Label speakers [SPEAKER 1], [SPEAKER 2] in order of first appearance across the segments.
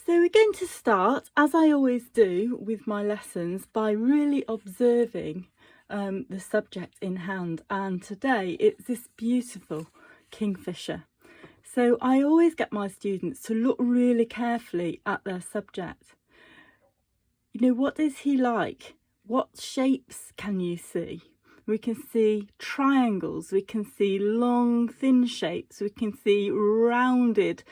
[SPEAKER 1] So we're going to start, as I always do with my lessons, by really observing the subject in hand. And today it's this beautiful kingfisher. So I always get my students to look really carefully at their subject. You know, what is he like? What shapes can you see? We can see triangles, we can see long, thin shapes, we can see rounded,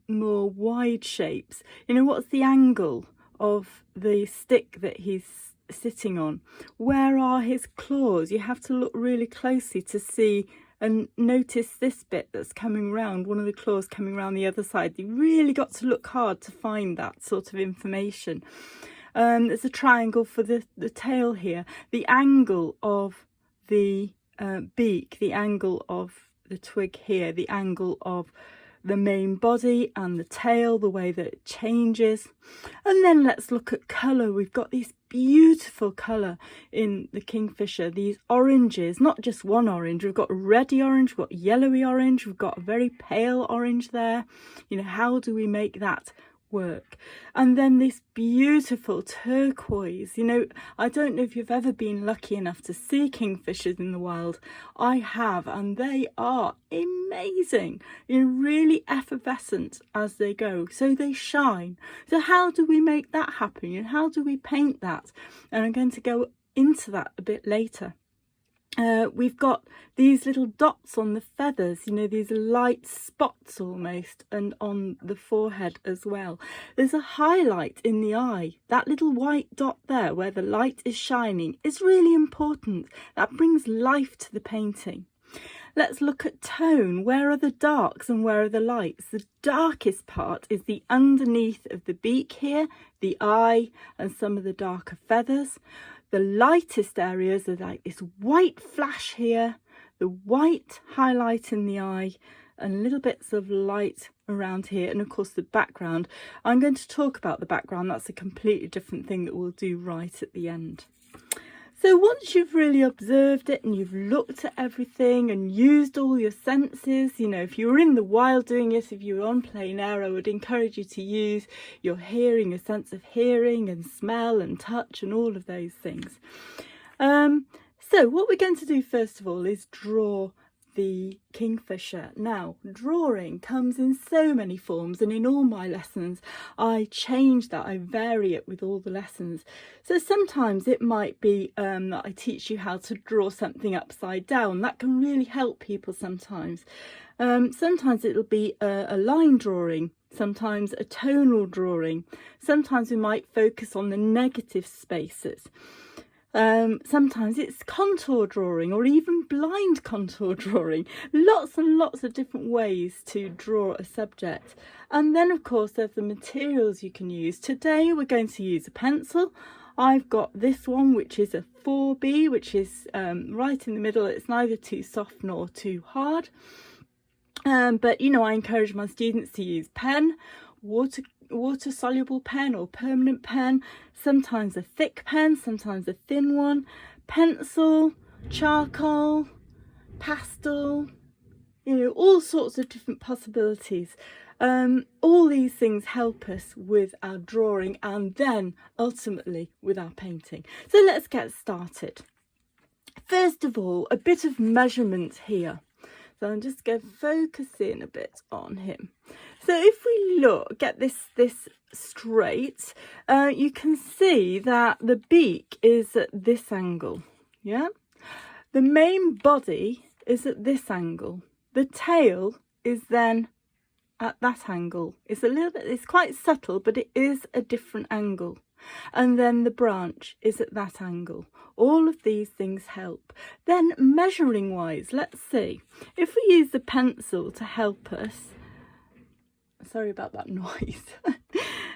[SPEAKER 1] more wide shapes. You know, what's the angle of the stick that he's sitting on? Where are his claws? You have to look really closely to see and notice this bit that's coming round, one of the claws coming around the other side. You really got to look hard to find that sort of information. There's a triangle for the tail here. The angle of the beak, the angle of the twig here, the angle of the main body and the tail, the way that it changes. And then let's look at colour. We've got this beautiful colour in the kingfisher, these oranges, not just one orange. We've got reddy orange, we've got yellowy orange, we've got a very pale orange there. You know, how do we make that work? And then this beautiful turquoise. You know, I don't know if you've ever been lucky enough to see kingfishers in the wild. I have, and they are amazing. You know, really effervescent as they go, so they shine. So how do we make that happen, and how do we paint that? And I'm going to go into that a bit later. We've got these little dots on the feathers, you know, these light spots almost, and on the forehead as well. There's a highlight in the eye. That little white dot there where the light is shining is really important. That brings life to the painting. Let's look at tone. Where are the darks and where are the lights? The darkest part is the underneath of the beak here, the eye, and some of the darker feathers. The lightest areas are like this white flash here, the white highlight in the eye, and little bits of light around here, and of course the background. I'm going to talk about the background. That's a completely different thing that we'll do right at the end. So once you've really observed it and you've looked at everything and used all your senses, you know, if you were in the wild doing it, if you were on plein air, I would encourage you to use your hearing, your sense of hearing and smell and touch and all of those things. So what we're going to do first of all is draw the kingfisher. Now, drawing comes in so many forms, and in all my lessons I change that, I vary it with all the lessons. So sometimes it might be that I teach you how to draw something upside down. That can really help people sometimes. Sometimes it'll be a line drawing, sometimes a tonal drawing. Sometimes we might focus on the negative spaces. Sometimes it's contour drawing or even blind contour drawing. Lots and lots of different ways to draw a subject. And then of course there's the materials you can use. Today we're going to use a pencil. I've got this one, which is a 4B, which is right in the middle. It's neither too soft nor too hard. But you know, I encourage my students to use pen, water soluble pen or permanent pen, sometimes a thick pen, sometimes a thin one, pencil, charcoal, pastel, you know, all sorts of different possibilities. All these things help us with our drawing and then ultimately with our painting. So let's get started. First of all, a bit of measurement here. So I'm just going to focus in a bit on him. So if we look, get this straight, you can see that the beak is at this angle, yeah? The main body is at this angle. The tail is then at that angle. It's a little bit, it's quite subtle, but it is a different angle. And then the branch is at that angle. All of these things help. Then measuring wise, let's see. If we use the pencil to help us, sorry about that noise.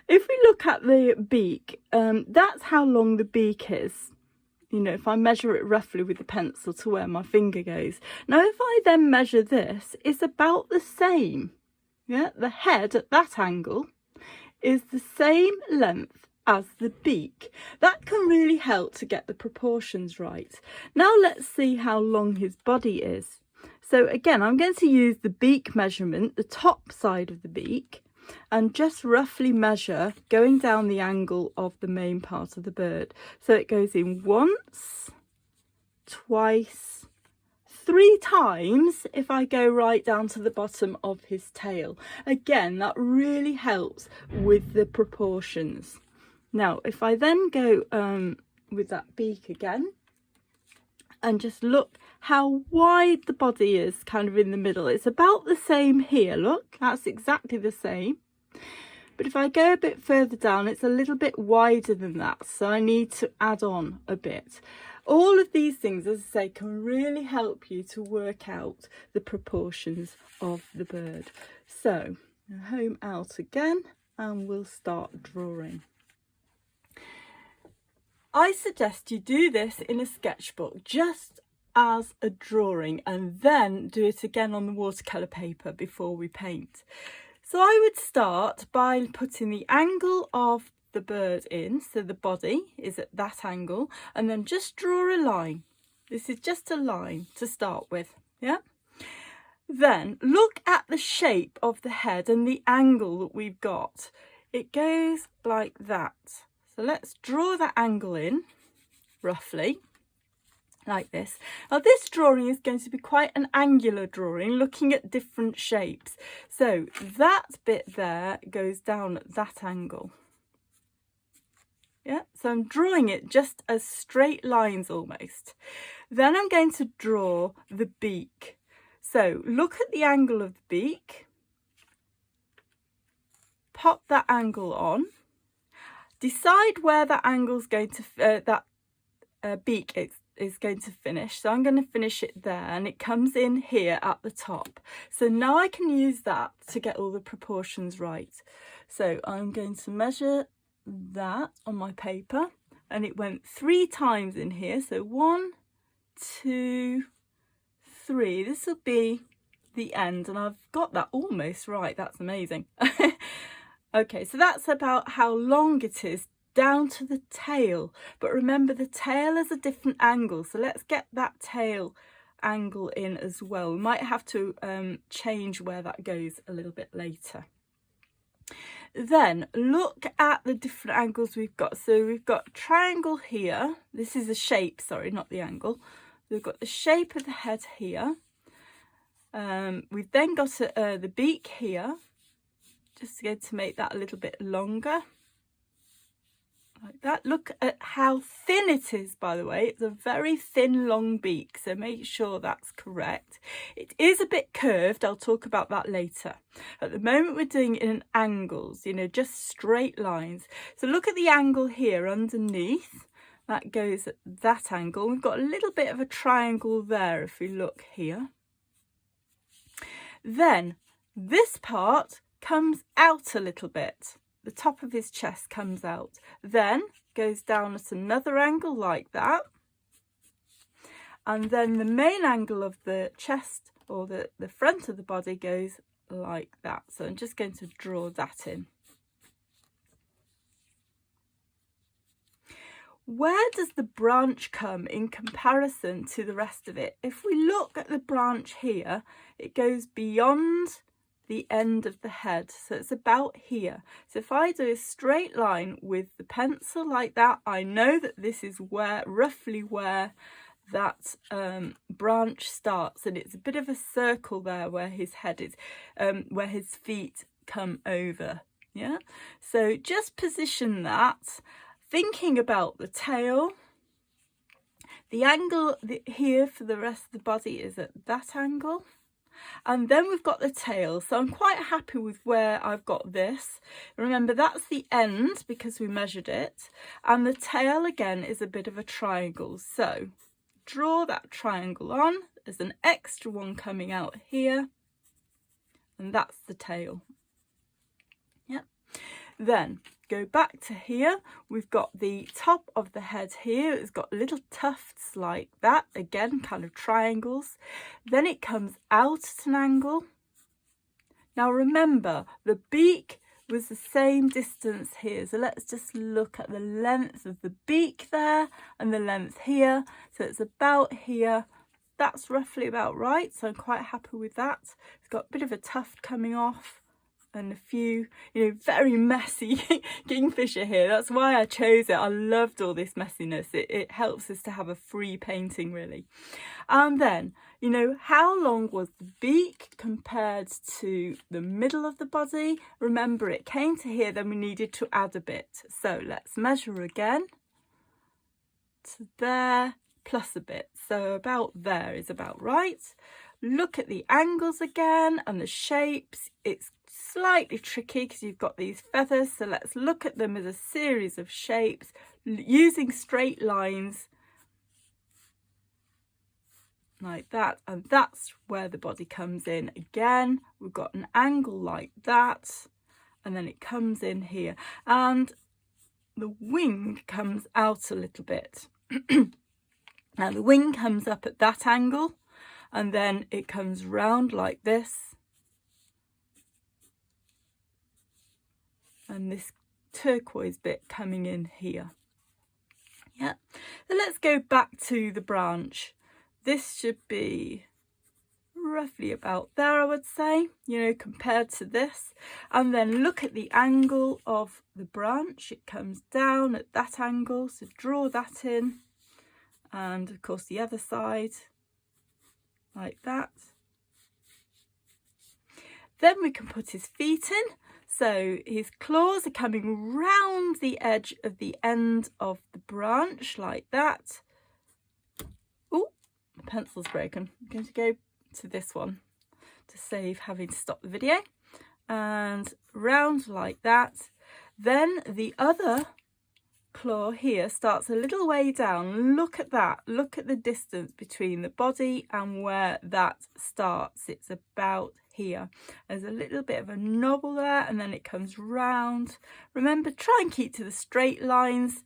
[SPEAKER 1] If we look at the beak, that's how long the beak is. You know, if I measure it roughly with the pencil to where my finger goes. Now, if I then measure this, it's about the same. Yeah, the head at that angle is the same length as the beak. That can really help to get the proportions right. Now let's see how long his body is. So again, I'm going to use the beak measurement, the top side of the beak, and just roughly measure going down the angle of the main part of the bird. So it goes in once, twice, 3 times if I go right down to the bottom of his tail. Again, that really helps with the proportions. Now, if I then go with that beak again, and just look how wide the body is kind of in the middle. It's about the same here, look, that's exactly the same. But if I go a bit further down, it's a little bit wider than that, so I need to add on a bit. All of these things, as I say, can really help you to work out the proportions of the bird. So, home out again, and we'll start drawing. I suggest you do this in a sketchbook just as a drawing, and then do it again on the watercolour paper before we paint. So I would start by putting the angle of the bird in, so the body is at that angle, and then just draw a line. This is just a line to start with, yeah? Then look at the shape of the head and the angle that we've got. It goes like that. So let's draw that angle in, roughly, like this. Now this drawing is going to be quite an angular drawing, looking at different shapes. So that bit there goes down at that angle. Yeah, so I'm drawing it just as straight lines almost. Then I'm going to draw the beak. So look at the angle of the beak, pop that angle on. Decide where that angle's going to, beak is going to finish. So I'm going to finish it there, and it comes in here at the top. So now I can use that to get all the proportions right. So I'm going to measure that on my paper, and it went 3 times in here. So 1, 2, 3. This will be the end, and I've got that almost right. That's amazing. Okay, so that's about how long it is down to the tail. But remember, the tail is a different angle. So let's get that tail angle in as well. We might have to change where that goes a little bit later. Then look at the different angles we've got. So we've got triangle here. This is a shape, sorry, not the angle. We've got the shape of the head here. We've then got the beak here. Just going to make that a little bit longer, like that. Look at how thin it is, by the way. It's a very thin, long beak, so make sure that's correct. It is a bit curved. I'll talk about that later. At the moment, we're doing it in angles, you know, just straight lines. So look at the angle here underneath. That goes at that angle. We've got a little bit of a triangle there if we look here. Then this part comes out a little bit. The top of his chest comes out, then goes down at another angle like that, and then the main angle of the chest, or the front of the body, goes like that. So I'm just going to draw that in. Where does the branch come in comparison to the rest of it? If we look at the branch here, it goes beyond the end of the head, so it's about here. So if I do a straight line with the pencil like that, I know that this is where, roughly where that branch starts, and it's a bit of a circle there where his head is, where his feet come over. Yeah, so just position that, thinking about the tail. The angle here for the rest of the body is at that angle. And then we've got the tail, so I'm quite happy with where I've got this. Remember, that's the end because we measured it, and the tail again is a bit of a triangle. So draw that triangle on. There's an extra one coming out here, and that's the tail. Yep. Then go back to here. We've got the top of the head here. It's got little tufts like that, again kind of triangles. Then it comes out at an angle. Now remember, the beak was the same distance here, so let's just look at the length of the beak there and the length here. So it's about here. That's roughly about right, so I'm quite happy with that. It's got a bit of a tuft coming off and a few, very messy Kingfisher here. That's why I chose it. I loved all this messiness. It helps us to have a free painting, really. And then, how long was the beak compared to the middle of the body? Remember, it came to here, then we needed to add a bit. So let's measure again to there plus a bit. So about there is about right. Look at the angles again and the shapes. It's slightly tricky because you've got these feathers, so let's look at them as a series of shapes using straight lines like that, and that's where the body comes in. Again, we've got an angle like that, and then it comes in here, and the wing comes out a little bit. Now the wing comes up at that angle, and then it comes round like this, and this turquoise bit coming in here. Yeah, so let's go back to the branch. This should be roughly about there, I would say, compared to this. And then look at the angle of the branch. It comes down at that angle, so draw that in. And of course the other side, like that. Then we can put his feet in. So his claws are coming round the edge of the end of the branch like that. Oh, the pencil's broken. I'm going to go to this one to save having to stop the video. And round like that. Then the other claw here starts a little way down. Look at that. Look at the distance between the body and where that starts. It's about here. There's a little bit of a knobble there, and then it comes round. Remember, try and keep to the straight lines.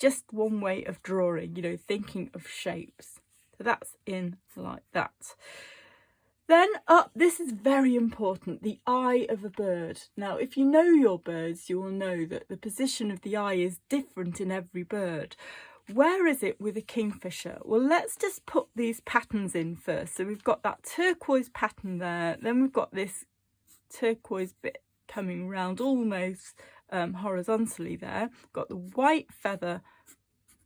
[SPEAKER 1] Just one way of drawing, thinking of shapes. So that's in like that. Then up, this is very important, the eye of a bird. Now, if you know your birds, you will know that the position of the eye is different in every bird. Where is it with a kingfisher? Well, let's just put these patterns in first. So we've got that turquoise pattern there. Then we've got this turquoise bit coming round almost horizontally there. Got the white feather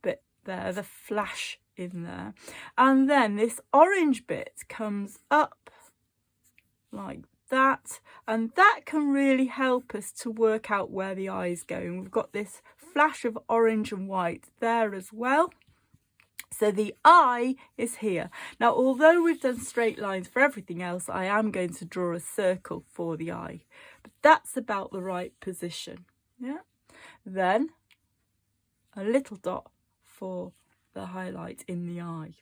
[SPEAKER 1] bit there, the flash in there. And then this orange bit comes up like that. And that can really help us to work out where the eye is going. We've got this flash of orange and white there as well. So the eye is here. Now, although we've done straight lines for everything else, I am going to draw a circle for the eye. But that's about the right position. Yeah. Then a little dot for the highlight in the eye.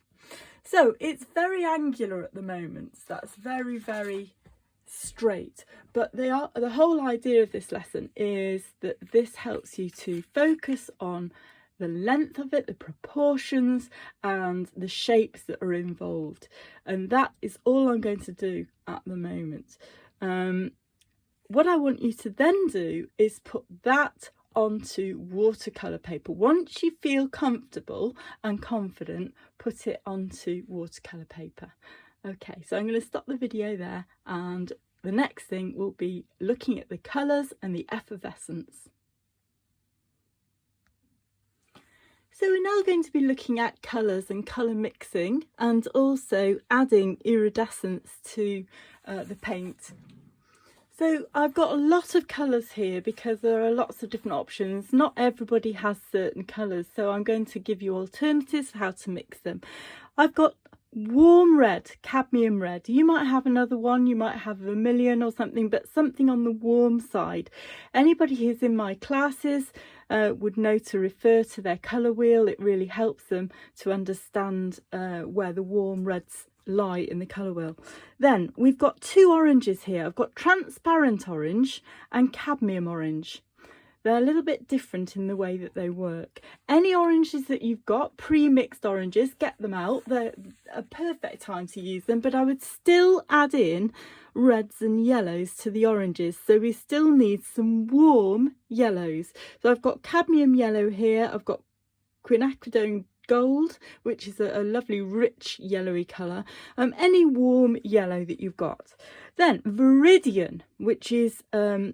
[SPEAKER 1] So it's very angular at the moment. So that's very, very straight, but the whole idea of this lesson is that this helps you to focus on the length of it, the proportions and the shapes that are involved, and that is all I'm going to do at the moment. What I want you to then do is put that onto watercolour paper. Once you feel comfortable and confident, put it onto watercolour paper. Okay, so I'm going to stop the video there, and the next thing will be looking at the colours and the effervescence. So we're now going to be looking at colours and colour mixing, and also adding iridescence to the paint. So I've got a lot of colours here because there are lots of different options. Not everybody has certain colours, so I'm going to give you alternatives for how to mix them. I've got warm red, cadmium red. You might have another one, you might have vermilion or something, but something on the warm side. Anybody who's in my classes would know to refer to their colour wheel. It really helps them to understand where the warm reds lie in the colour wheel. Then we've got two oranges here. I've got transparent orange and cadmium orange. They're a little bit different in the way that they work. Any oranges that you've got, pre-mixed oranges, get them out. They're a perfect time to use them, but I would still add in reds and yellows to the oranges. So we still need some warm yellows. So I've got cadmium yellow here. I've got quinacridone gold, which is a lovely rich yellowy colour, any warm yellow that you've got. Then Viridian, which is a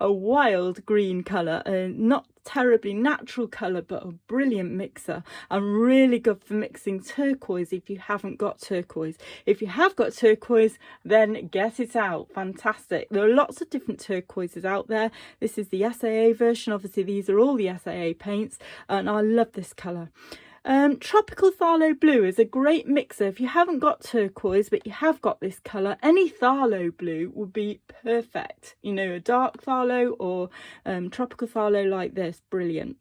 [SPEAKER 1] wild green colour, not terribly natural colour, but a brilliant mixer and really good for mixing turquoise if you haven't got turquoise. If you have got turquoise, then get it out. Fantastic. There are lots of different turquoises out there. This is the SAA version. Obviously these are all the SAA paints, and I love this colour. Tropical Phthalo Blue is a great mixer. If you haven't got turquoise but you have got this colour, any phthalo blue would be perfect. You know, a dark phthalo or tropical phthalo like this, brilliant.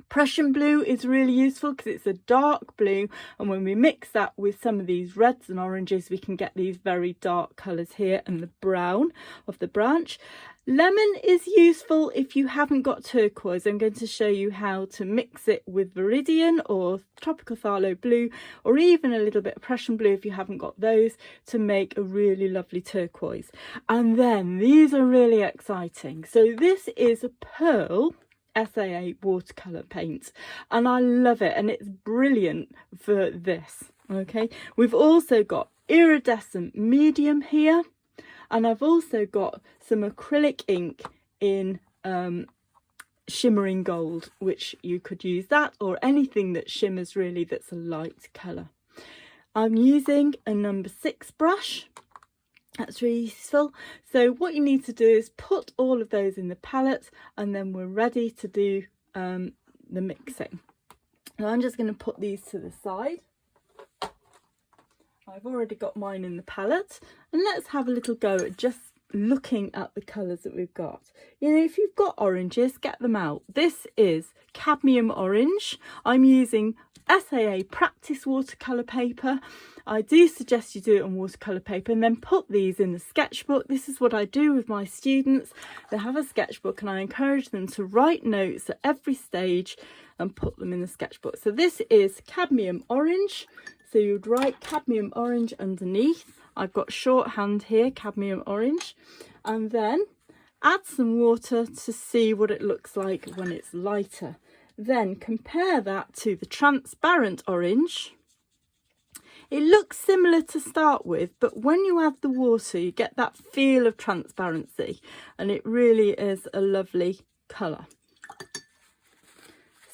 [SPEAKER 1] Prussian blue is really useful because it's a dark blue, and when we mix that with some of these reds and oranges, we can get these very dark colours here and the brown of the branch. Lemon is useful if you haven't got turquoise. I'm going to show you how to mix it with Viridian or Tropical Phthalo Blue, or even a little bit of Prussian blue if you haven't got those, to make a really lovely turquoise. And then these are really exciting. So this is a Pearl SAA watercolour paint, and I love it, and it's brilliant for this. Okay, we've also got iridescent medium here, and I've also got some acrylic ink in shimmering gold, which you could use that or anything that shimmers really that's a light colour. I'm using a number 6 brush. That's really useful. So what you need to do is put all of those in the palette, and then we're ready to do the mixing. Now I'm just going to put these to the side. I've already got mine in the palette, and let's have a little go at just looking at the colours that we've got. You know, if you've got oranges, get them out. This is cadmium orange. I'm using SAA practice watercolour paper. I do suggest you do it on watercolour paper and then put these in the sketchbook. This is what I do with my students. They have a sketchbook and I encourage them to write notes at every stage and put them in the sketchbook. So this is cadmium orange. So you'd write cadmium orange underneath. I've got shorthand here, cadmium orange, and then add some water to see what it looks like when it's lighter. Then compare that to the transparent orange. It looks similar to start with, but when you add the water, you get that feel of transparency, and it really is a lovely colour.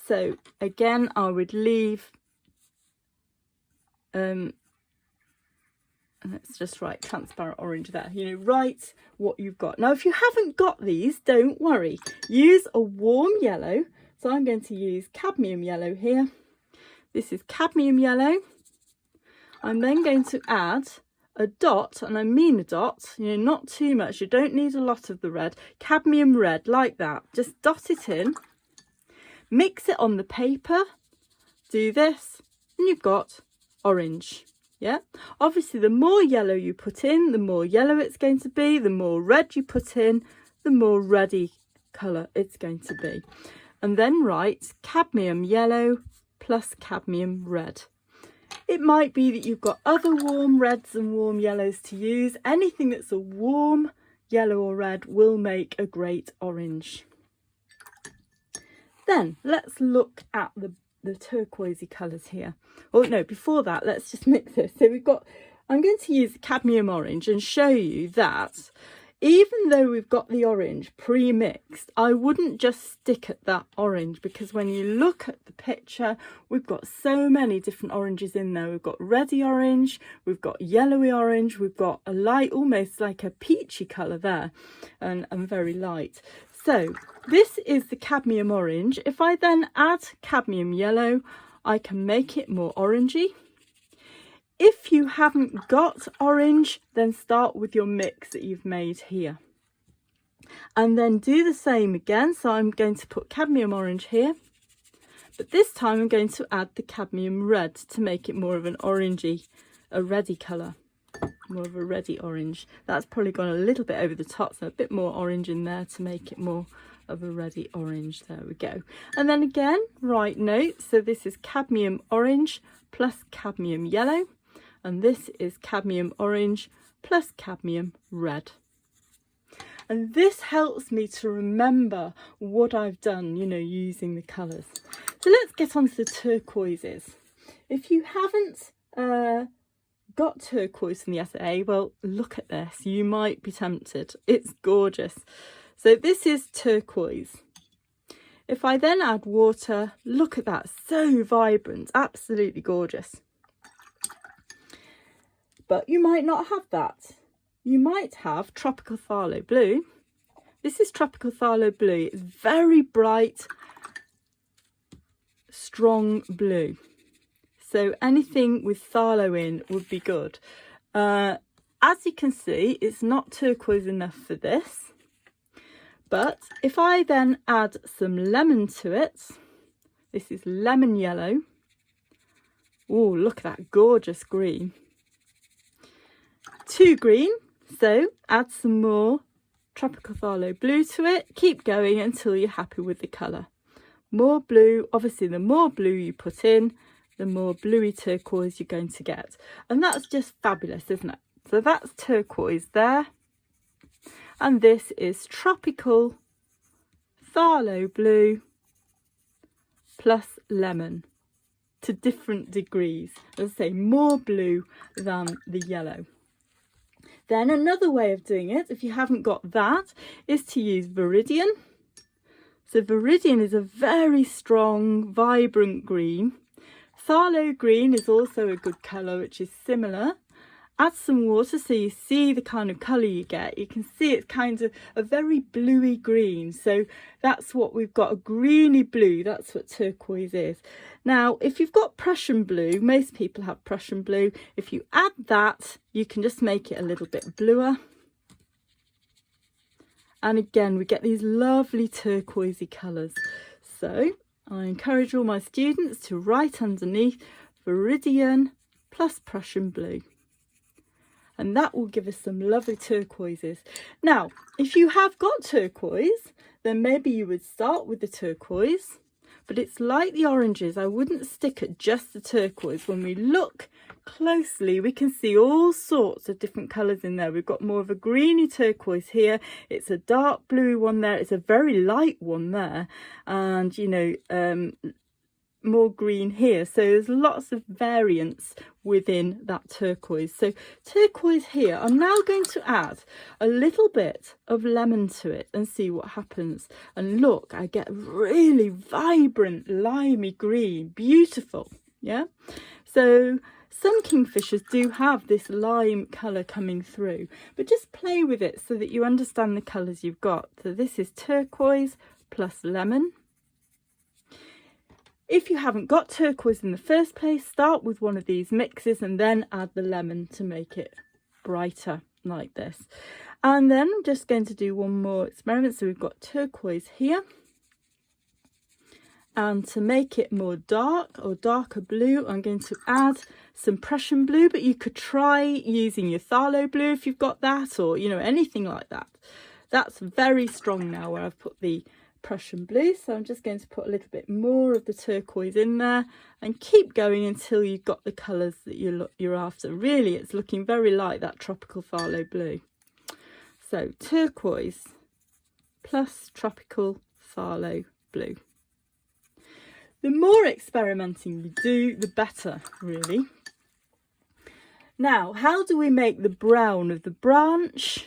[SPEAKER 1] So again, I would leave let's just write transparent orange there. You know, write what you've got. Now if you haven't got these, don't worry, use a warm yellow. So I'm going to use cadmium yellow here. This is cadmium yellow. I'm then going to add a dot, and I mean a dot, you know, not too much, you don't need a lot of the red. Cadmium red, like that, just dot it in, mix it on the paper, do this, and you've got orange. Yeah, obviously the more yellow you put in, the more yellow it's going to be. The more red you put in, the more reddy colour it's going to be. And then write cadmium yellow plus cadmium red. It might be that you've got other warm reds and warm yellows to use. Anything that's a warm yellow or red will make a great orange. Then let's look at the turquoisey colours here. Oh no, before that, let's just mix this. So we've got, I'm going to use cadmium orange and show you that even though we've got the orange pre-mixed, I wouldn't just stick at that orange, because when you look at the picture, we've got so many different oranges in there. We've got reddy orange, we've got yellowy orange, we've got a light, almost like a peachy colour there, and very light. So this is the cadmium orange. If I then add cadmium yellow, I can make it more orangey. If you haven't got orange, then start with your mix that you've made here. And then do the same again. So I'm going to put cadmium orange here. But this time I'm going to add the cadmium red to make it more of an orangey, a reddy colour. More of a reddy orange. That's probably gone a little bit over the top, so a bit more orange in there to make it more of a reddy orange. There we go. And then again, write notes. So this is cadmium orange plus cadmium yellow, and this is cadmium orange plus cadmium red. And this helps me to remember what I've done, you know, using the colours. So let's get on to the turquoises. If you haven't got turquoise from the essay, well, look at this. You might be tempted. It's gorgeous. So this is turquoise. If I then add water, look at that. So vibrant, absolutely gorgeous. But you might not have that. You might have tropical phthalo blue. This is tropical phthalo blue. It's very bright, strong blue. So anything with phthalo in would be good. As you can see, it's not turquoise enough for this. But if I then add some lemon to it, this is lemon yellow. Oh, look at that gorgeous green. Too green, so add some more tropical phthalo blue to it. Keep going until you're happy with the colour. More blue, obviously the more blue you put in, the more bluey turquoise you're going to get. And that's just fabulous, isn't it? So that's turquoise there. And this is tropical phthalo blue plus lemon to different degrees. As I say, more blue than the yellow. Then another way of doing it, if you haven't got that, is to use Viridian. So Viridian is a very strong, vibrant green. Phthalo green is also a good colour, which is similar. Add some water so you see the kind of colour you get. You can see it's kind of a very bluey green. So that's what we've got, a greeny blue. That's what turquoise is. Now, if you've got Prussian blue, most people have Prussian blue. If you add that, you can just make it a little bit bluer. And again, we get these lovely turquoisey colours. So I encourage all my students to write underneath Viridian plus Prussian blue. And that will give us some lovely turquoises. Now, if you have got turquoise, then maybe you would start with the turquoise, but it's like the oranges. I wouldn't stick at just the turquoise. When we look closely, we can see all sorts of different colours in there. We've got more of a greeny turquoise here. It's a dark blue one there. It's a very light one there. And, you know, more green here. So there's lots of variance within that turquoise. So turquoise here, I'm now going to add a little bit of lemon to it and see what happens. And look, I get really vibrant limey green, beautiful. Yeah, so some kingfishers do have this lime colour coming through, but just play with it so that you understand the colours you've got. So this is turquoise plus lemon. If you haven't got turquoise in the first place, start with one of these mixes and then add the lemon to make it brighter like this. And then I'm just going to do one more experiment. So we've got turquoise here. And to make it more dark or darker blue, I'm going to add some Prussian blue, but you could try using your phthalo blue if you've got that, or, you know, anything like that. That's very strong now where I've put the Prussian blue, so I'm just going to put a little bit more of the turquoise in there and keep going until you've got the colours that you're after. Really, it's looking very like that tropical phthalo blue. So turquoise plus tropical phthalo blue. The more experimenting we do, the better, really. Now, how do we make the brown of the branch,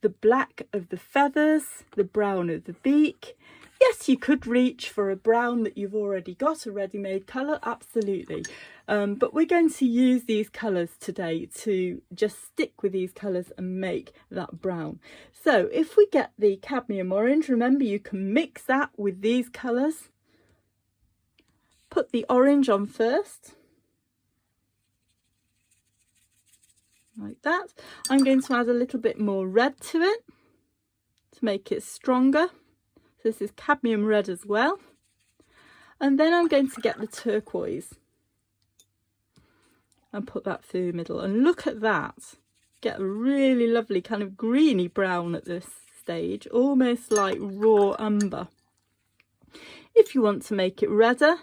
[SPEAKER 1] the black of the feathers, the brown of the beak? Yes, you could reach for a brown that you've already got, a ready-made colour, absolutely. But we're going to use these colours today to just stick with these colours and make that brown. So if we get the cadmium orange, remember you can mix that with these colours. Put the orange on first. Like that. I'm going to add a little bit more red to it to make it stronger. So this is cadmium red as well. And then I'm going to get the turquoise and put that through the middle. And look at that. Get a really lovely kind of greeny brown at this stage, almost like raw umber. If you want to make it redder,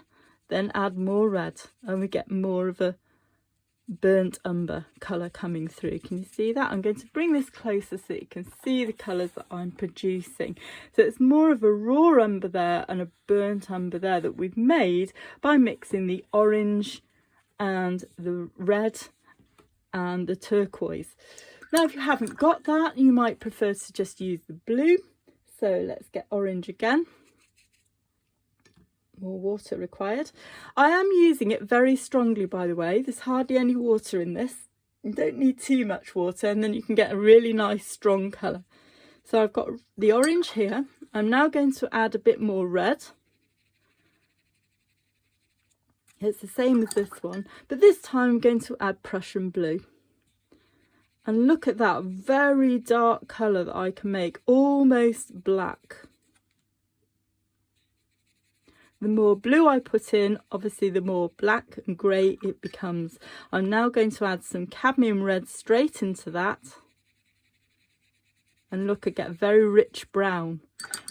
[SPEAKER 1] then add more red and we get more of a burnt umber colour coming through. Can you see that? I'm going to bring this closer so you can see the colours that I'm producing. So it's more of a raw umber there and a burnt umber there that we've made by mixing the orange and the red and the turquoise. Now if you haven't got that, you might prefer to just use the blue. So let's get orange again. More water required. I am using it very strongly, by the way. There's hardly any water in this. You don't need too much water, and then you can get a really nice strong colour. So I've got the orange here. I'm now going to add a bit more red. It's the same as this one, but this time I'm going to add Prussian blue. And look at that very dark colour that I can make, almost black. The more blue I put in, obviously the more black and grey it becomes. I'm now going to add some cadmium red straight into that. And look, I get very rich brown.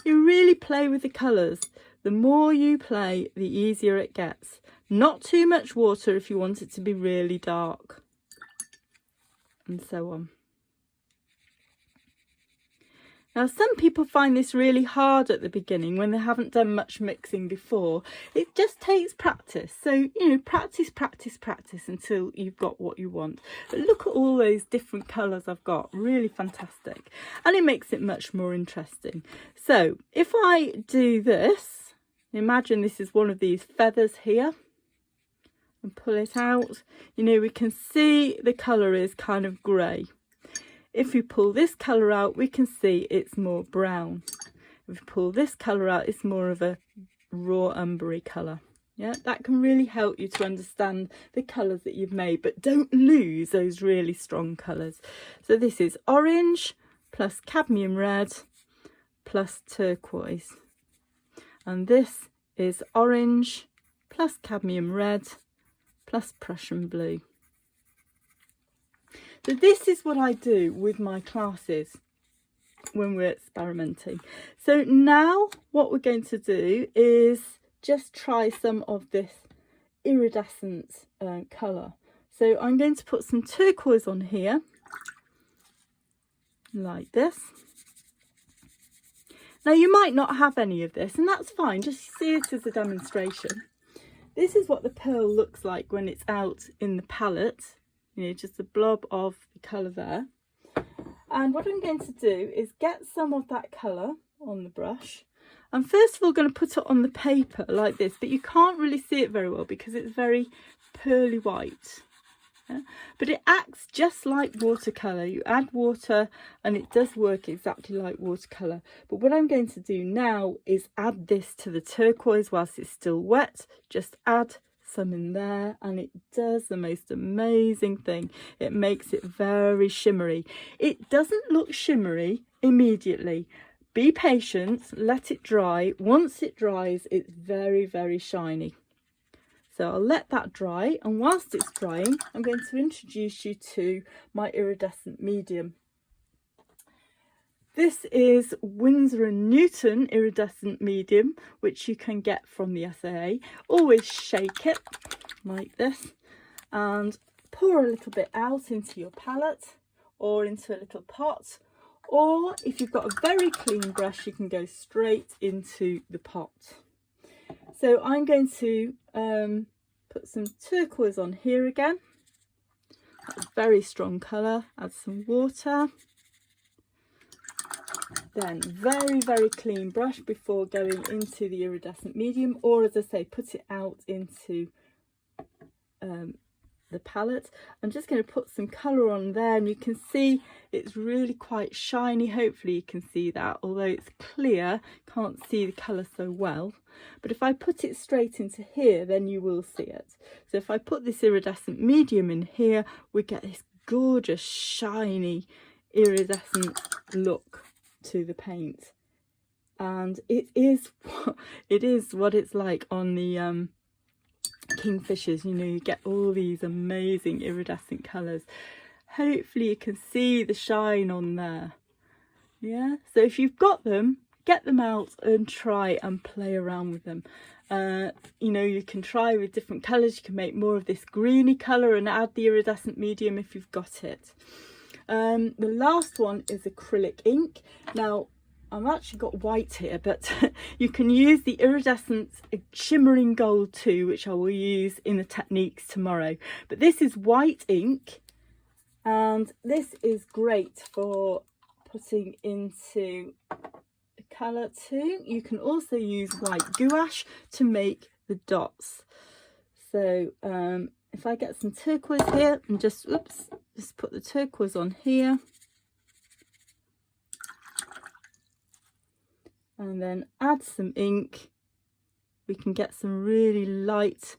[SPEAKER 1] You really play with the colours. The more you play, the easier it gets. Not too much water if you want it to be really dark. And so on. Now, some people find this really hard at the beginning when they haven't done much mixing before. It just takes practice. So, you know, practice until you've got what you want. But look at all those different colours I've got. Really fantastic. And it makes it much more interesting. So, if I do this, imagine this is one of these feathers here. And pull it out. You know, we can see the colour is kind of grey. If we pull this colour out, we can see it's more brown. If we pull this colour out, it's more of a raw umbery colour. Yeah, that can really help you to understand the colours that you've made, but don't lose those really strong colours. So this is orange plus cadmium red plus turquoise. And this is orange plus cadmium red plus Prussian blue. So this is what I do with my classes when we're experimenting. So now what we're going to do is just try some of this iridescent colour. So I'm going to put some turquoise on here, like this. Now you might not have any of this, and that's fine, just see it as a demonstration. This is what the pearl looks like when it's out in the palette. You know, just a blob of the colour there. And what I'm going to do is get some of that colour on the brush. I'm first of all going to put it on the paper like this, but you can't really see it very well because it's very pearly white. Yeah? But it acts just like watercolour. You add water and it does work exactly like watercolour. But what I'm going to do now is add this to the turquoise whilst it's still wet. Just add some in there and it does the most amazing thing. It makes it very shimmery. It doesn't look shimmery immediately. Be patient, let it dry. Once it dries, it's very, very shiny. So I'll let that dry, and whilst it's drying, I'm going to introduce you to my iridescent medium. This is Winsor & Newton iridescent medium, which you can get from the SAA. Always shake it like this and pour a little bit out into your palette or into a little pot. Or if you've got a very clean brush, you can go straight into the pot. So I'm going to put some turquoise on here again. That's a very strong colour. Add some water. Then very, very clean brush before going into the iridescent medium, or as I say, put it out into the palette. I'm just going to put some colour on there, and you can see it's really quite shiny. Hopefully you can see that, although it's clear, can't see the colour so well. But if I put it straight into here, then you will see it. So if I put this iridescent medium in here, we get this gorgeous shiny iridescent look to the paint, and it is what it's like on the Kingfishers. You know, you get all these amazing iridescent colours. Hopefully you can see the shine on there. Yeah, so if you've got them, get them out and try and play around with them. You know, you can try with different colours. You can make more of this greeny colour and add the iridescent medium if you've got it. The last one is acrylic ink. Now, I've actually got white here, but you can use the iridescence shimmering gold too, which I will use in the techniques tomorrow. But this is white ink, and this is great for putting into the colour too. You can also use white gouache to make the dots. So if I get some turquoise here and just put the turquoise on here, and then add some ink, we can get some really light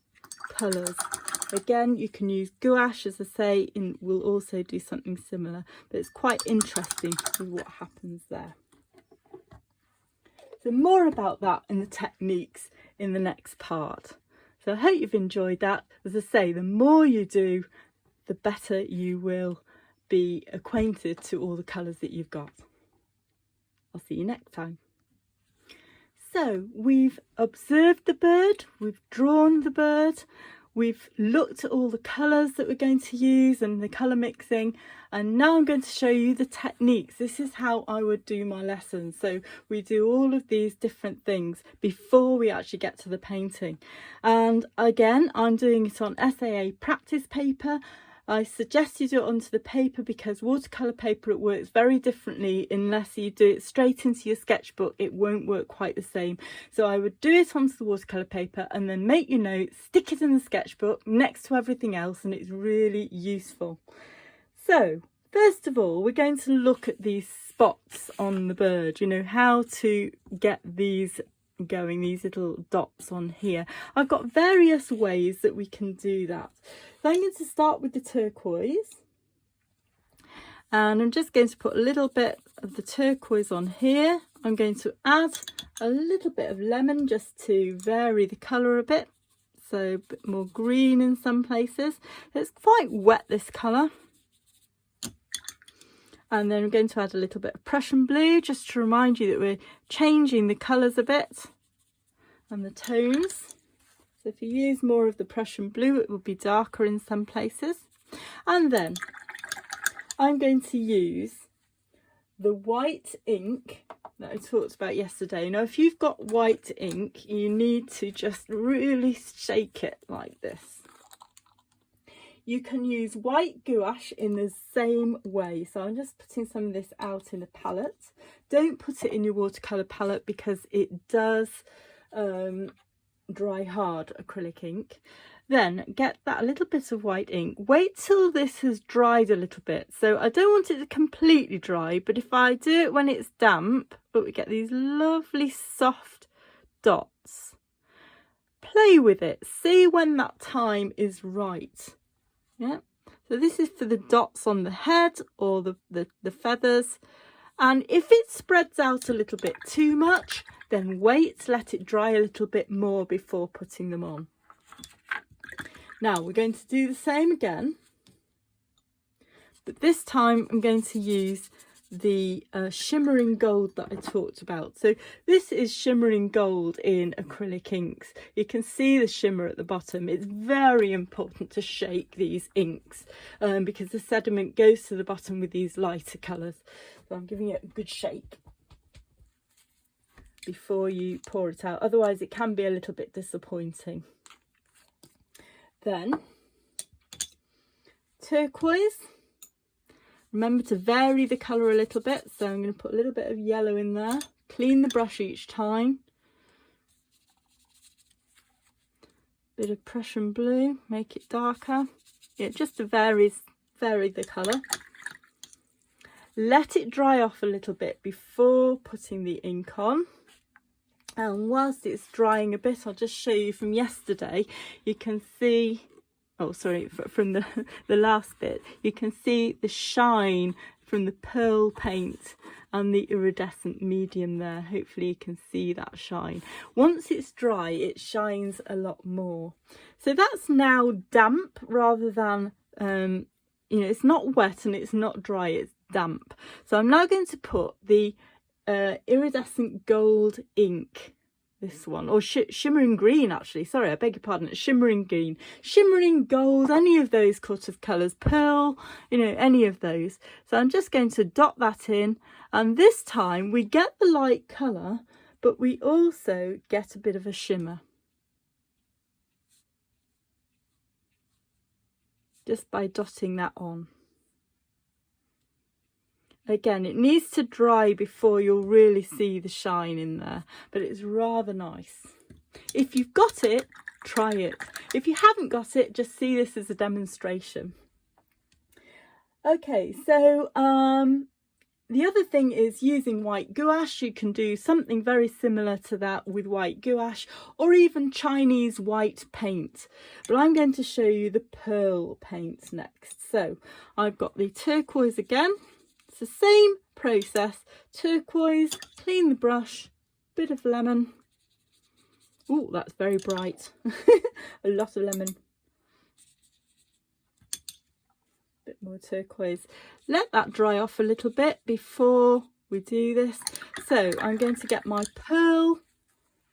[SPEAKER 1] colours. Again, you can use gouache, as I say, and we'll also do something similar, but it's quite interesting with what happens there. So more about that and the techniques in the next part. So I hope you've enjoyed that. As I say, the more you do, the better you will be acquainted to all the colours that you've got. I'll see you next time. So we've observed the bird, we've drawn the bird, we've looked at all the colours that we're going to use and the colour mixing, and now I'm going to show you the techniques. This is how I would do my lessons. So we do all of these different things before we actually get to the painting. And again, I'm doing it on SAA practice paper. I suggest you do it onto the paper because watercolour paper, it works very differently. Unless you do it straight into your sketchbook, it won't work quite the same. So I would do it onto the watercolour paper and then make your notes, stick it in the sketchbook next to everything else, and it's really useful. So first of all, we're going to look at these spots on the bird, you know, how to get these going, these little dots on here. I've got various ways that we can do that. So I'm going to start with the turquoise, and I'm just going to put a little bit of the turquoise on here. I'm going to add a little bit of lemon just to vary the colour a bit, so a bit more green in some places. It's quite wet, this colour. And then I'm going to add a little bit of Prussian blue just to remind you that we're changing the colours a bit and the tones. So if you use more of the Prussian blue, it will be darker in some places. And then I'm going to use the white ink that I talked about yesterday. Now, if you've got white ink, you need to just really shake it like this. You can use white gouache in the same way. So I'm just putting some of this out in a palette. Don't put it in your watercolour palette because it does dry hard, acrylic ink. Then get that little bit of white ink. Wait till this has dried a little bit. So I don't want it to completely dry, but if I do it when it's damp, but we get these lovely soft dots. Play with it. See when that time is right. Yeah, so this is for the dots on the head or the feathers, and if it spreads out a little bit too much, then wait, let it dry a little bit more before putting them on. Now we're going to do the same again, but this time I'm going to use the shimmering gold that I talked about. So this is shimmering gold in acrylic inks. You can see the shimmer at the bottom. It's very important to shake these inks because the sediment goes to the bottom with these lighter colours. So I'm giving it a good shake before you pour it out, otherwise it can be a little bit disappointing. Then turquoise. Remember to vary the colour a little bit, so I'm going to put a little bit of yellow in there. Clean the brush each time. Bit of Prussian blue, make it darker. Yeah, just to vary the colour. Let it dry off a little bit before putting the ink on. And whilst it's drying a bit, I'll just show you from yesterday. You can see, oh sorry, from the last bit, you can see the shine from the pearl paint and the iridescent medium there. Hopefully you can see that shine. Once it's dry, it shines a lot more. So that's now damp rather than, you know, it's not wet and it's not dry, it's damp. So I'm now going to put the iridescent gold ink this one, or shimmering green actually, sorry, I beg your pardon, it's shimmering green, shimmering gold, any of those sort of colours, pearl, you know, any of those. So I'm just going to dot that in, and this time we get the light colour, but we also get a bit of a shimmer just by dotting that on. Again, it needs to dry before you'll really see the shine in there, but it's rather nice. If you've got it, try it. If you haven't got it, just see this as a demonstration. Okay, so the other thing is using white gouache. You can do something very similar to that with white gouache, or even Chinese white paint. But I'm going to show you the pearl paint next. So I've got the turquoise again. It's the same process. Turquoise, clean the brush, bit of lemon. Oh, that's very bright. A lot of lemon. Bit more turquoise. Let that dry off a little bit before we do this. So I'm going to get my pearl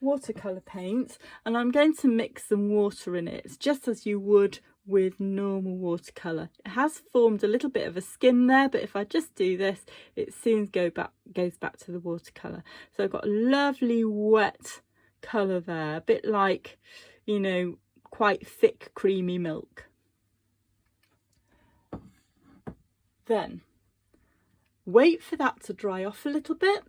[SPEAKER 1] watercolour paint, and I'm going to mix some water in it. It's just as you would with normal watercolour. It has formed a little bit of a skin there, but if I just do this, it soon goes back to the watercolour. So I've got a lovely wet colour there, a bit like, you know, quite thick creamy milk. Then wait for that to dry off a little bit,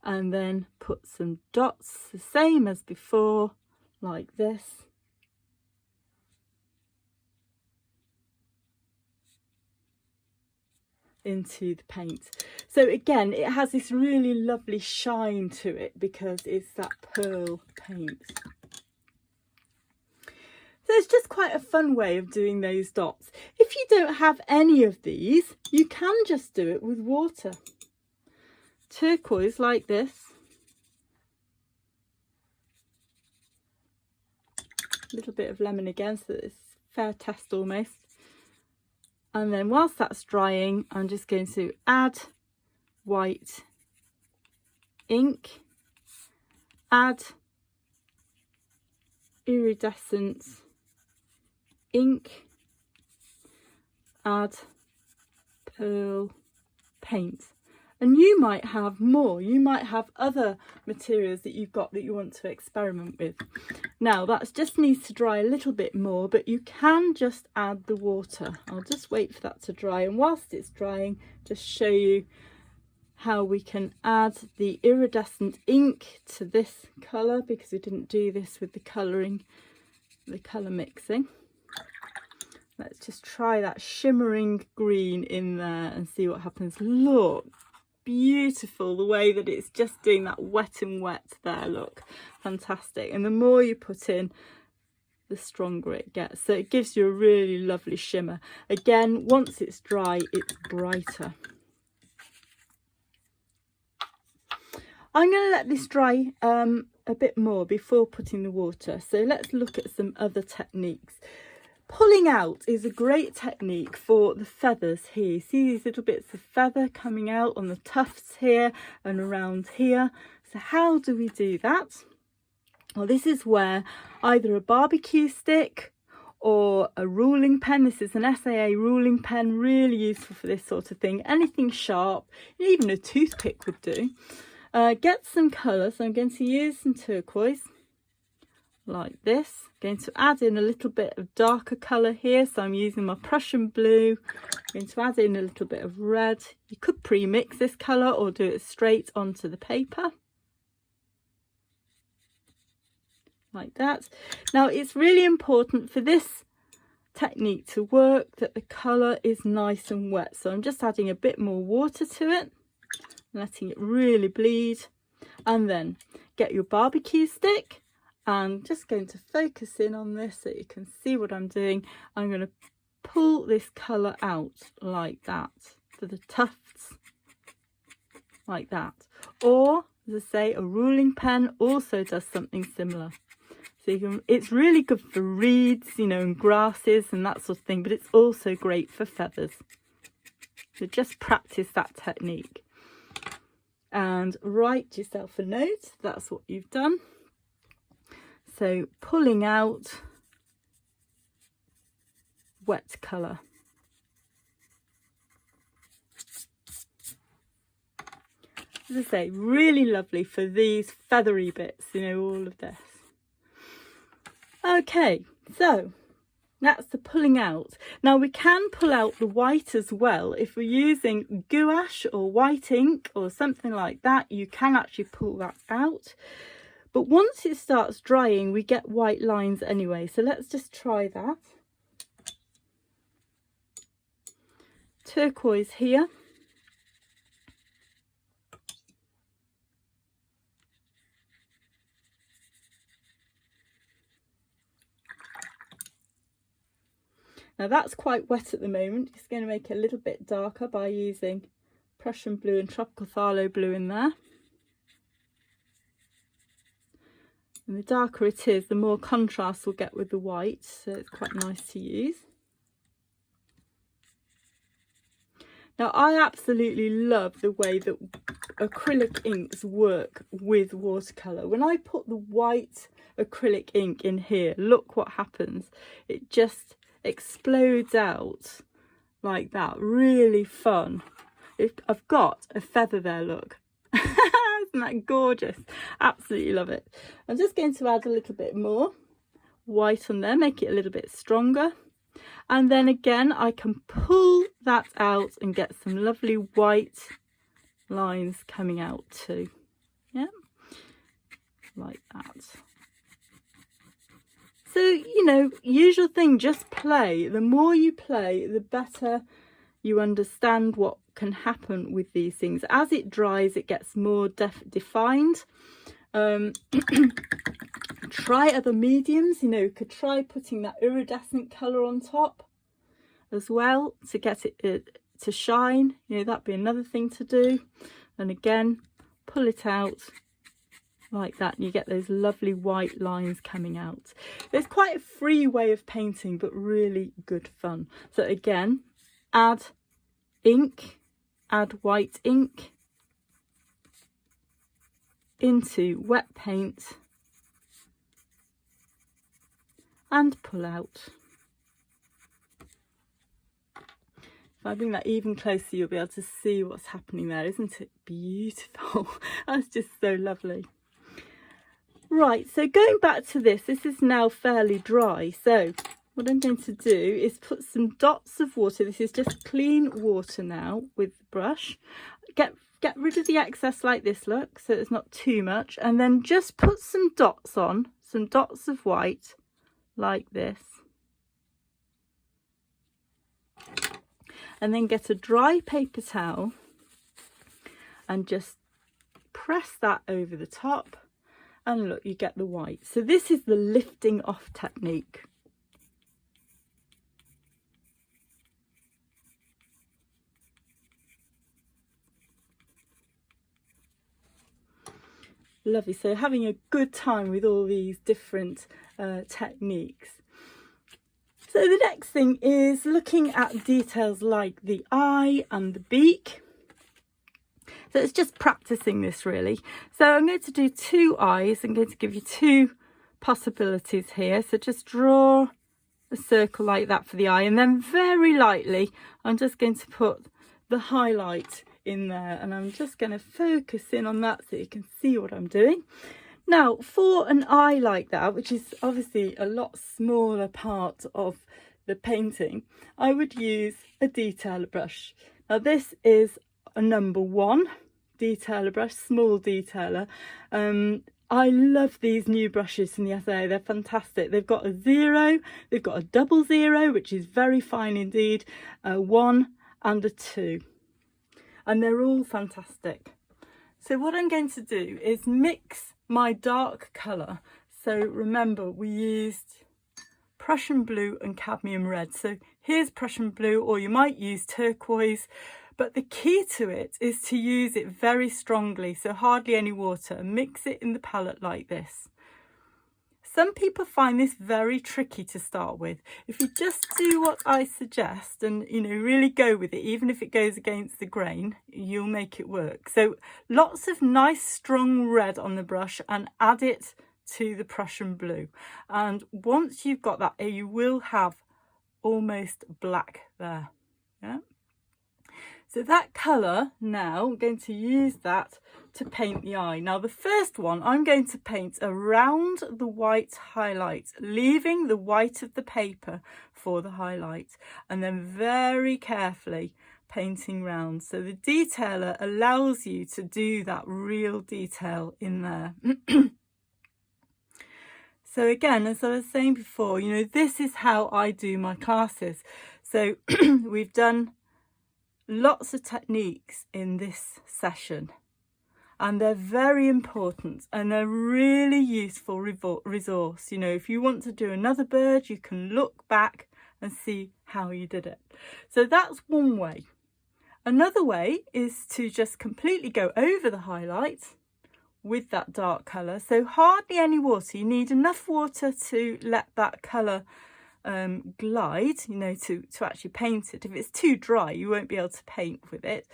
[SPEAKER 1] and then put some dots the same as before, like this. Into the paint. So again, it has this really lovely shine to it because it's that pearl paint. So it's just quite a fun way of doing those dots. If you don't have any of these, you can just do it with water. Turquoise like this. A little bit of lemon again, so that it's fair test almost. And then whilst that's drying, I'm just going to add white ink, add iridescence ink, add pearl paint. And you might have more, you might have other materials that you've got that you want to experiment with. Now that just needs to dry a little bit more, but you can just add the water. I'll just wait for that to dry, and whilst it's drying, just show you how we can add the iridescent ink to this colour, because we didn't do this with the colouring, the colour mixing. Let's just try that shimmering green in there and see what happens. Look, beautiful the way that it's just doing that wet and wet there. Look, fantastic. And the more you put in, the stronger it gets, so it gives you a really lovely shimmer. Again, once it's dry, it's brighter. I'm going to let this dry a bit more before putting the water, so let's look at some other techniques. Pulling out is a great technique for the feathers here. You see these little bits of feather coming out on the tufts here and around here. So how do we do that? Well, this is where either a barbecue stick or a ruling pen, this is an SAA ruling pen, really useful for this sort of thing, anything sharp, even a toothpick would do. Get some colour, so I'm going to use some turquoise like this. I'm going to add in a little bit of darker colour here, so I'm using my Prussian blue. I'm going to add in a little bit of red. You could pre-mix this colour or do it straight onto the paper like that. Now it's really important for this technique to work that the colour is nice and wet, so I'm just adding a bit more water to it, letting it really bleed, and then get your barbecue stick. I'm just going to focus in on this so you can see what I'm doing. I'm going to pull this colour out like that for the tufts, like that. Or, as I say, a ruling pen also does something similar. So you can, it's really good for reeds, you know, and grasses and that sort of thing, but it's also great for feathers. So just practice that technique. and write yourself a note. That's what you've done. So pulling out wet colour. As I say, really lovely for these feathery bits, you know, all of this. Okay, so that's the pulling out. Now we can pull out the white as well. If we're using gouache or white ink or something like that, you can actually pull that out. But once it starts drying, we get white lines anyway. So let's just try that. Turquoise here. Now that's quite wet at the moment. It's going to make it a little bit darker by using Prussian blue and tropical phthalo blue in there. And the darker it is, the more contrast we'll get with the white, so it's quite nice to use. Now I absolutely love the way that acrylic inks work with watercolour. When I put the white acrylic ink in here, look what happens. It just explodes out like that. Really fun. I've got a feather there, look. Isn't that gorgeous? Absolutely love it. I'm just going to add a little bit more white on there, make it a little bit stronger. And then again, I can pull that out and get some lovely white lines coming out too. Yeah, like that. So, you know, usual thing, just play. The more you play, the better you understand what can happen with these things. As it dries, it gets more defined. Try other mediums, you know, you could try putting that iridescent colour on top as well to get it to shine. You know, that'd be another thing to do. And again, pull it out like that and you get those lovely white lines coming out. It's quite a free way of painting, but really good fun. So again, add ink, add white ink into wet paint and pull out. If I bring that even closer, you'll be able to see what's happening there. Isn't it beautiful? That's just so lovely. Right, so going back to this is now fairly dry. So what I'm going to do is put some dots of water. This is just clean water now with the brush. Get rid of the excess like this, look, so it's not too much. And then just put some dots on, some dots of white like this. And then get a dry paper towel and just press that over the top. And look, you get the white. So this is the lifting off technique. Lovely. So having a good time with all these different techniques. So the next thing is looking at details like the eye and the beak. So it's just practicing this really. So I'm going to do two eyes. I'm going to give you two possibilities here. So just draw a circle like that for the eye, and then very lightly I'm just going to put the highlight in there, and I'm just going to focus in on that so you can see what I'm doing. Now for an eye like that, which is obviously a lot smaller part of the painting, I would use a detailer brush. Now this is a number 1 detailer brush, small detailer. I love these new brushes from the SAA. They're fantastic. They've got a 0, they've got a 00, which is very fine indeed, a 1 and a 2. And they're all fantastic. So what I'm going to do is mix my dark colour. So remember, we used Prussian blue and cadmium red. So here's Prussian blue, or you might use turquoise. But the key to it is to use it very strongly, so hardly any water. Mix it in the palette like this. Some people find this very tricky to start with. If you just do what I suggest and, you know, really go with it, even if it goes against the grain, you'll make it work. So lots of nice strong red on the brush and add it to the Prussian blue. And once you've got that, you will have almost black there. Yeah. So that colour now, I'm going to use that to paint the eye. Now the first one, I'm going to paint around the white highlight, leaving the white of the paper for the highlight, and then very carefully painting round. So the detailer allows you to do that real detail in there. So again, as I was saying before, you know, this is how I do my classes. So we've done lots of techniques in this session, and they're very important and they're really useful resource. You know, if you want to do another bird, you can look back and see how you did it. So that's one way. Another way is to just completely go over the highlight with that dark colour. So hardly any water. You need enough water to let that colour glide, you know, to actually paint it. If it's too dry, you won't be able to paint with it,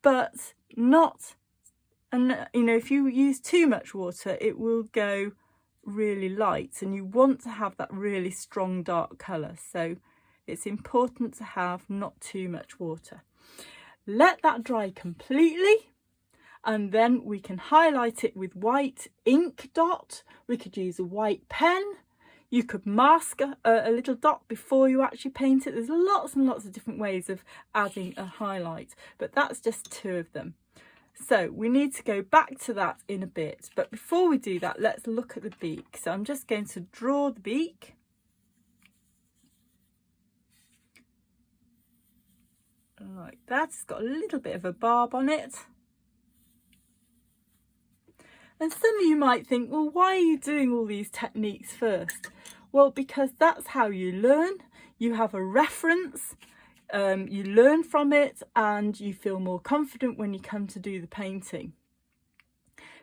[SPEAKER 1] but not, and you know, if you use too much water, it will go really light, and you want to have that really strong dark colour. So it's important to have not too much water. Let that dry completely, and then we can highlight it with white ink dot. We could use a white pen. You could mask a little dot before you actually paint it. There's lots and lots of different ways of adding a highlight, but that's just two of them. So we need to go back to that in a bit. But before we do that, let's look at the beak. So I'm just going to draw the beak. Like that. It's got a little bit of a barb on it. And some of you might think, well, why are you doing all these techniques first? Well, because that's how you learn. You have a reference, you learn from it, and you feel more confident when you come to do the painting.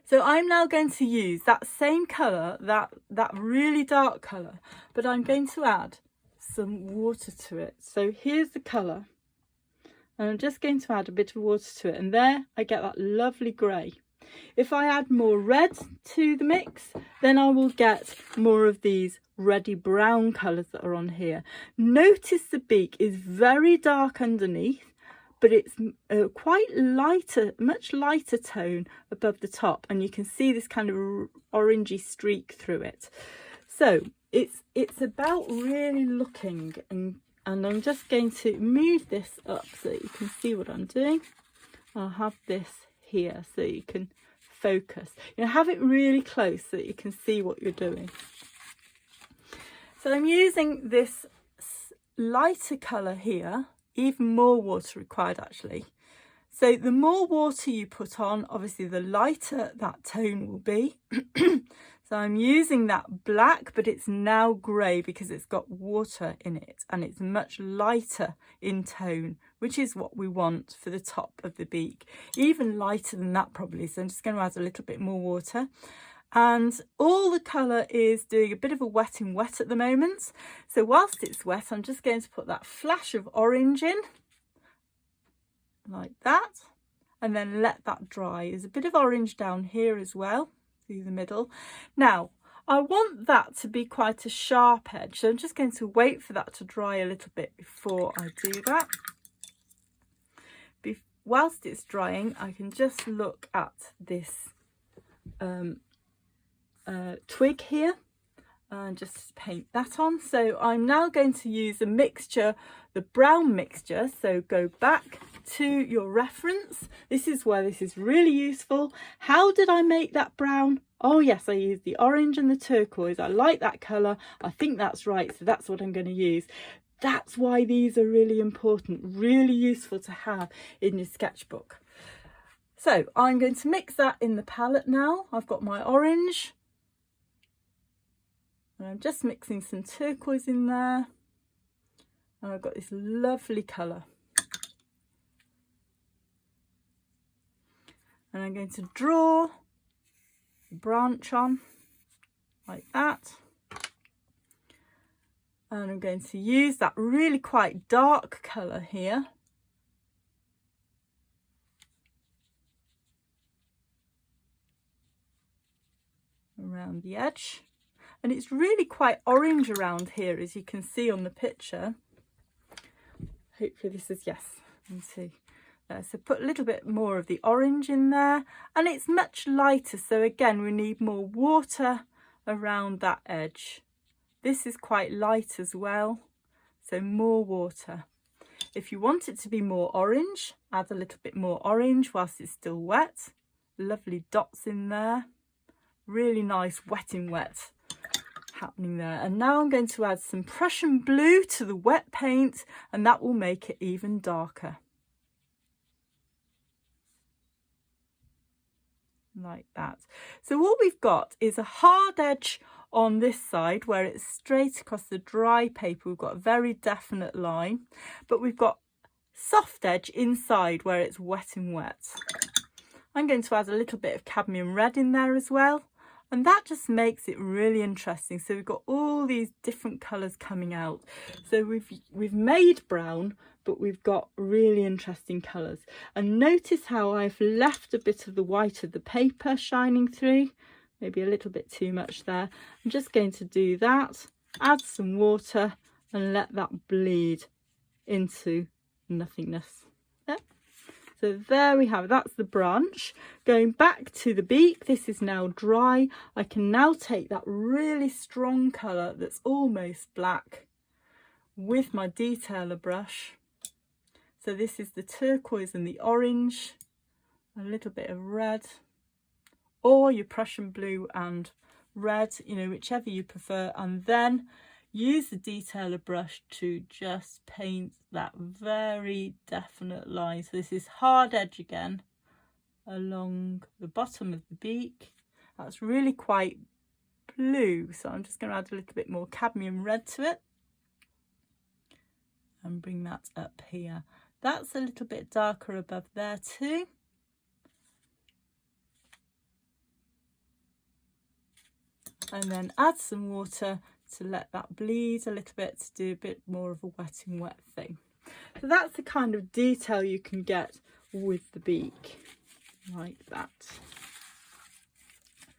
[SPEAKER 1] So I'm now going to use that same colour, that really dark colour, but I'm going to add some water to it. So here's the colour, and I'm just going to add a bit of water to it, and there I get that lovely grey. If I add more red to the mix, then I will get more of these reddy brown colours that are on here. Notice the beak is very dark underneath, but it's quite lighter, much lighter tone above the top, and you can see this kind of orangey streak through it. So it's about really looking, and I'm just going to move this up so that you can see what I'm doing. I'll have this here so you can focus. You know, have it really close so that you can see what you're doing. So I'm using this lighter colour here, even more water required actually. So the more water you put on, obviously the lighter that tone will be. So I'm using that black, but it's now grey because it's got water in it, and it's much lighter in tone, which is what we want for the top of the beak. Even lighter than that probably. So I'm just going to add a little bit more water. And all the colour is doing a bit of a wet in wet at the moment. So whilst it's wet, I'm just going to put that flash of orange in, like that, and then let that dry. There's a bit of orange down here as well, through the middle. Now, I want that to be quite a sharp edge, so I'm just going to wait for that to dry a little bit before I do that. Whilst it's drying, I can just look at this twig here and just paint that on. So I'm now going to use a mixture, the brown mixture. So go back to your reference. This is where this is really useful. How did I make that brown? Oh yes, I used the orange and the turquoise. I like that colour. I think that's right, so that's what I'm going to use. That's why these are really important, really useful to have in your sketchbook. So I'm going to mix that in the palette now. I've got my orange, and I'm just mixing some turquoise in there, and I've got this lovely colour. And I'm going to draw the branch on like that. And I'm going to use that really quite dark colour here. Around the edge. And it's really quite orange around here, as you can see on the picture. Hopefully this is, yes, you can see. So put a little bit more of the orange in there, and it's much lighter, so again we need more water around that edge. This is quite light as well, so more water. If you want it to be more orange, add a little bit more orange whilst it's still wet. Lovely dots in there, really nice wetting wet happening there. And now I'm going to add some Prussian blue to the wet paint, and that will make it even darker. Like that. So what we've got is a hard edge on this side where it's straight across the dry paper. We've got a very definite line, but we've got soft edge inside where it's wet and wet. I'm going to add a little bit of cadmium red in there as well, and that just makes it really interesting. So we've got all these different colours coming out. So we've made brown, but we've got really interesting colours. And notice how I've left a bit of the white of the paper shining through, maybe a little bit too much there. I'm just going to do that, add some water and let that bleed into nothingness. Yep. So there we have it. That's the branch. Going back to the beak, this is now dry. I can now take that really strong colour that's almost black with my detailer brush. So this is the turquoise and the orange, a little bit of red, or your Prussian blue and red, you know, whichever you prefer. And then use the detailer brush to just paint that very definite line. So this is hard edge again along the bottom of the beak. That's really quite blue, so I'm just going to add a little bit more cadmium red to it and bring that up here. That's a little bit darker above there too. And then add some water to let that bleed a little bit, to do a bit more of a wetting wet thing. So that's the kind of detail you can get with the beak, like that.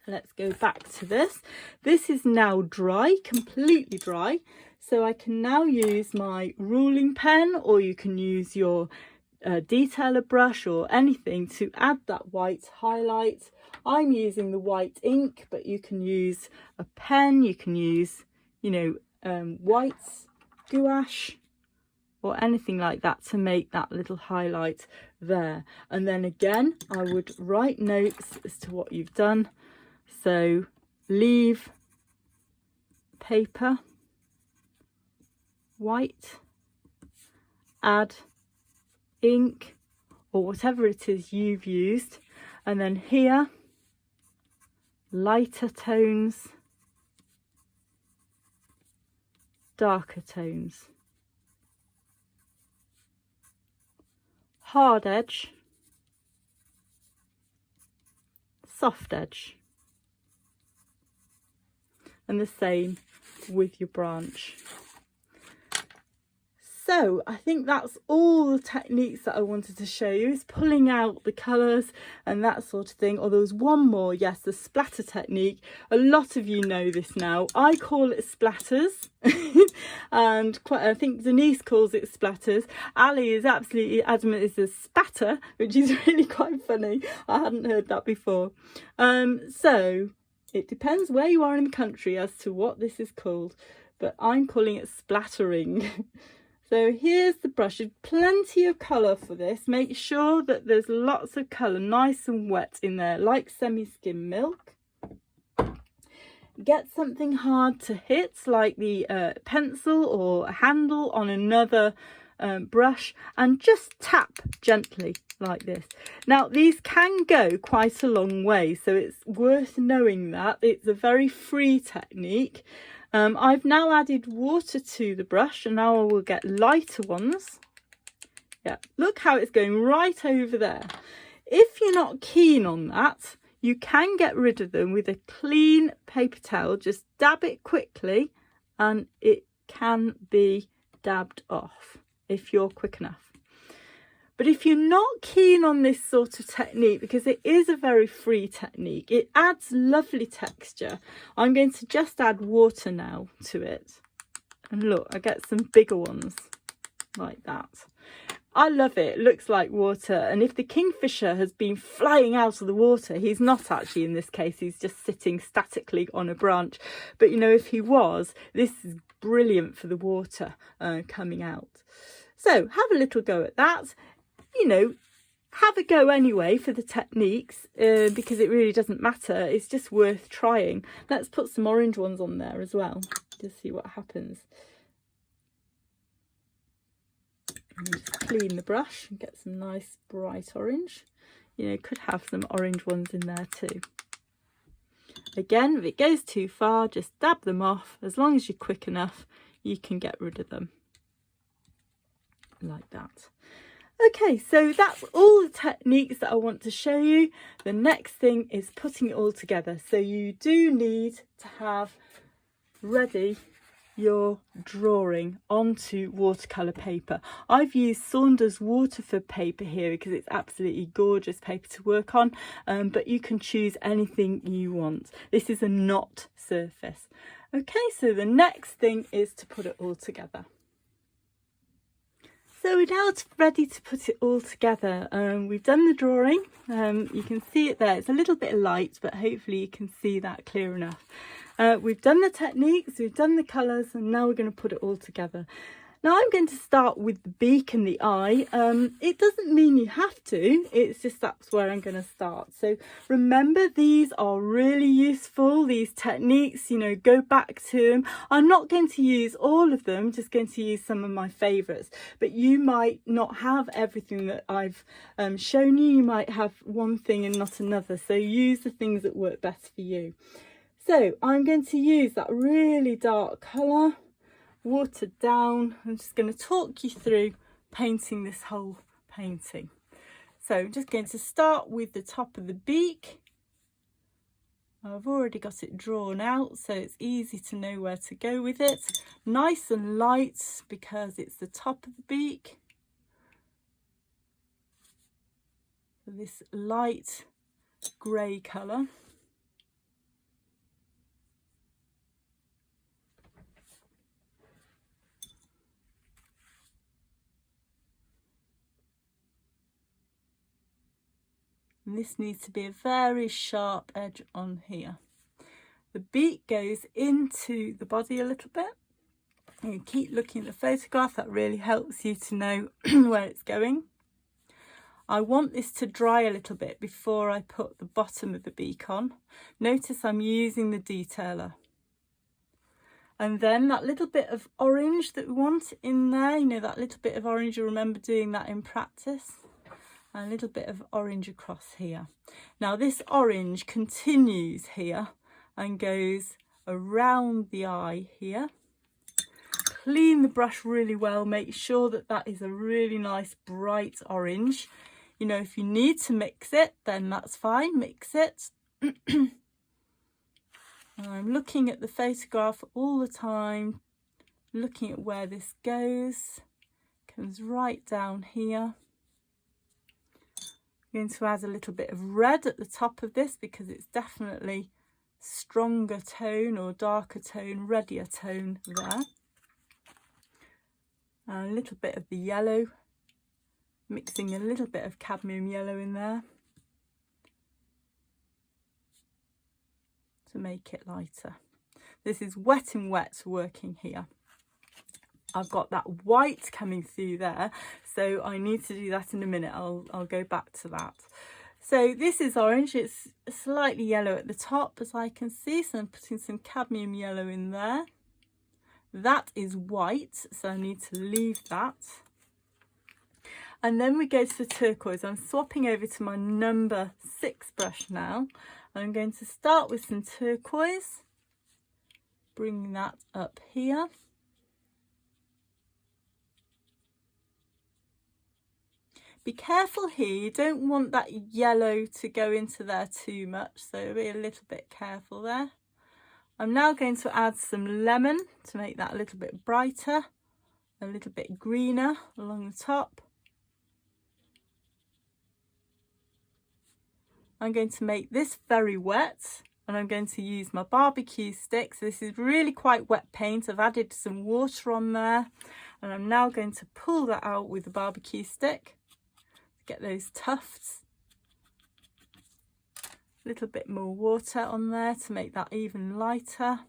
[SPEAKER 1] Let's go back to this. This is now dry, completely dry. So I can now use my ruling pen, or you can use your detailer brush or anything to add that white highlight. I'm using the white ink, but you can use a pen, you can use, you know, white gouache or anything like that to make that little highlight there. And then again, I would write notes as to what you've done. So leave paper white, add ink or whatever it is you've used, and then here lighter tones, darker tones, hard edge, soft edge, and the same with your branch. So I think that's all the techniques that I wanted to show you, is pulling out the colours and that sort of thing. Or there was one more, yes, the splatter technique. A lot of you know this now. I call it splatters and I think Denise calls it splatters. Ali is absolutely adamant it's a spatter, which is really quite funny. I hadn't heard that before. So it depends where you are in the country as to what this is called, but I'm calling it splattering. So here's the brush. There's plenty of colour for this. Make sure that there's lots of colour, nice and wet in there, like semi-skim milk. Get something hard to hit, like the pencil or a handle on another brush, and just tap gently like this. Now these can go quite a long way, so it's worth knowing that. It's a very free technique. I've now added water to the brush, and now I will get lighter ones. Yeah, look how it's going right over there. If you're not keen on that, you can get rid of them with a clean paper towel. Just dab it quickly and it can be dabbed off if you're quick enough. But if you're not keen on this sort of technique, because it is a very free technique, it adds lovely texture. I'm going to just add water now to it. And look, I get some bigger ones like that. I love it. It looks like water. And if the kingfisher has been flying out of the water, he's not actually in this case. He's just sitting statically on a branch. But, you know, if he was, this is brilliant for the water coming out. So have a little go at that. You know, have a go anyway for the techniques because it really doesn't matter. It's just worth trying. Let's put some orange ones on there as well to see what happens. And just clean the brush and get some nice bright orange. You know, could have some orange ones in there too. Again, if it goes too far, just dab them off. As long as you're quick enough, you can get rid of them like that. Okay, so that's all the techniques that I want to show you. The next thing is putting it all together. So you do need to have ready your drawing onto watercolour paper. I've used Saunders Waterford paper here because it's absolutely gorgeous paper to work on, but you can choose anything you want. This is a knot surface. Okay, so the next thing is to put it all together. So we're now ready to put it all together. We've done the drawing. You can see it there. It's a little bit light, but hopefully you can see that clear enough. We've done the techniques, we've done the colours, and now we're going to put it all together. Now I'm going to start with the beak and the eye. It doesn't mean you have to, it's just that's where I'm going to start. So remember, these are really useful, these techniques, you know, go back to them. I'm not going to use all of them, just going to use some of my favourites. But you might not have everything that I've shown you. You might have one thing and not another. So use the things that work best for you. So I'm going to use that really dark colour, watered down. I'm just going to talk you through painting this whole painting. So I'm just going to start with the top of the beak. I've already got it drawn out, so it's easy to know where to go with it. Nice and light because it's the top of the beak. So this light grey colour. And this needs to be a very sharp edge on here. The beak goes into the body a little bit. You keep looking at the photograph, that really helps you to know where it's going. I want this to dry a little bit before I put the bottom of the beak on. Notice I'm using the detailer. And then that little bit of orange that we want in there, you know, that little bit of orange, you remember doing that in practice. And a little bit of orange across here. Now this orange continues here and goes around the eye here. Clean the brush really well, make sure that that is a really nice bright orange. You know, if you need to mix it, then that's fine, mix it. And I'm looking at the photograph all the time, looking at where this goes. Comes right down here. I'm going to add a little bit of red at the top of this because it's definitely stronger tone or darker tone, reddier tone there. And a little bit of the yellow, mixing a little bit of cadmium yellow in there to make it lighter. This is wet and wet working here. I've got that white coming through there, so I need to do that in a minute. I'll go back to that. So this is orange, it's slightly yellow at the top as I can see, so I'm putting some cadmium yellow in there. That is white, so I need to leave that. And then we go to the turquoise. I'm swapping over to my number 6 brush now. I'm going to start with some turquoise, bring that up here. Be careful here, you don't want that yellow to go into there too much, so be a little bit careful there. I'm now going to add some lemon to make that a little bit brighter, a little bit greener along the top. I'm going to make this very wet, and I'm going to use my barbecue sticks. This is really quite wet paint. I've added some water on there, and I'm now going to pull that out with the barbecue stick to get those tufts. A little bit more water on there to make that even lighter.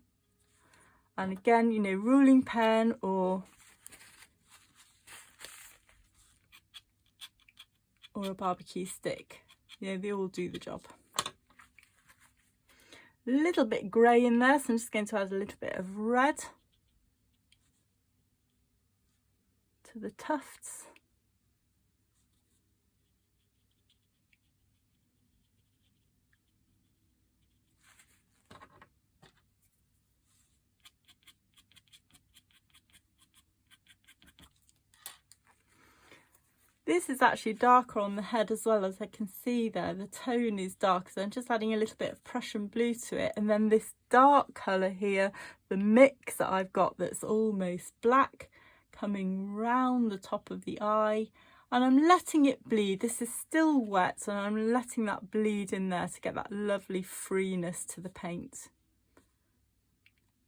[SPEAKER 1] And again, you know, ruling pen or a barbecue stick, you know, they all do the job. A little bit grey in there, so I'm just going to add a little bit of red to the tufts. This is actually darker on the head as well, as I can see there. The tone is dark, so I'm just adding a little bit of Prussian blue to it. And then this dark colour here, the mix that I've got that's almost black, coming round the top of the eye. And I'm letting it bleed. This is still wet, so I'm letting that bleed in there to get that lovely freeness to the paint.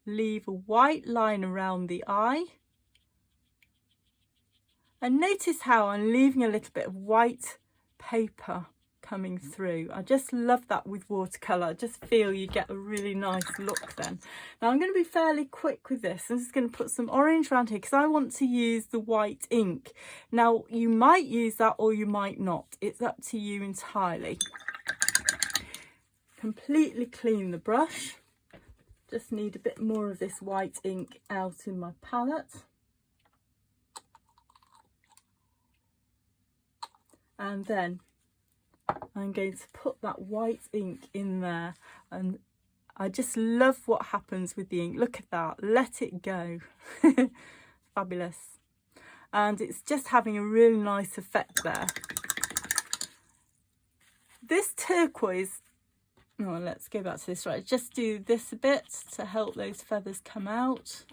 [SPEAKER 1] Leave a white line around the eye. And notice how I'm leaving a little bit of white paper coming through. I just love that with watercolour. I just feel you get a really nice look then. Now I'm going to be fairly quick with this. I'm just going to put some orange around here because I want to use the white ink. Now you might use that or you might not. It's up to you entirely. Completely clean the brush. Just need a bit more of this white ink out in my palette. And then I'm going to put that white ink in there, and I just love what happens with the ink. Look at that, let it go. Fabulous. And it's just having a really nice effect there. This turquoise, oh, let's go back to this, right, just do this a bit to help those feathers come out.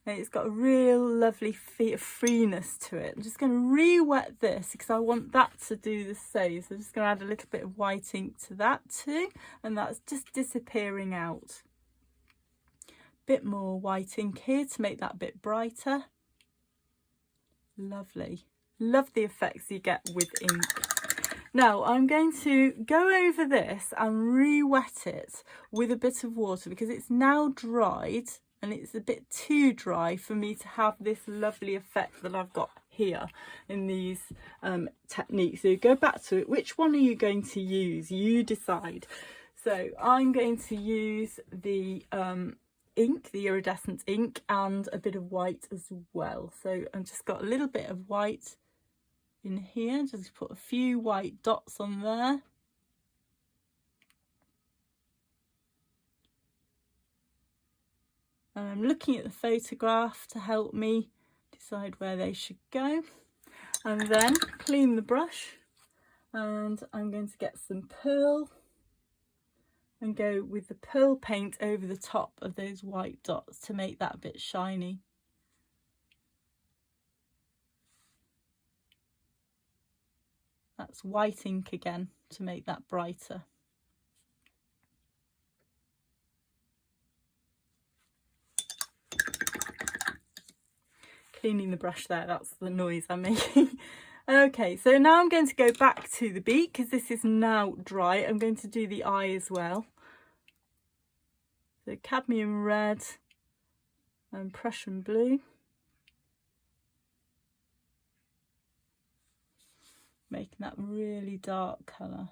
[SPEAKER 1] And it's got a real lovely freeness to it. I'm just going to re-wet this because I want that to do the same. So I'm just going to add a little bit of white ink to that too. And that's just disappearing out. Bit more white ink here to make that a bit brighter. Lovely. Love the effects you get with ink. Now I'm going to go over this and re-wet it with a bit of water because it's now dried. And it's a bit too dry for me to have this lovely effect that I've got here in these techniques. So go back to it. Which one are you going to use? You decide. So I'm going to use the ink, the iridescent ink, and a bit of white as well. So I've just got a little bit of white in here. Just put a few white dots on there. And I'm looking at the photograph to help me decide where they should go. And then clean the brush, and I'm going to get some pearl and go with the pearl paint over the top of those white dots to make that a bit shiny. That's white ink again to make that brighter. Cleaning the brush there, that's the noise I'm making. Okay, so now I'm going to go back to the beak because this is now dry. I'm going to do the eye as well. So cadmium red and Prussian blue. Making that really dark colour.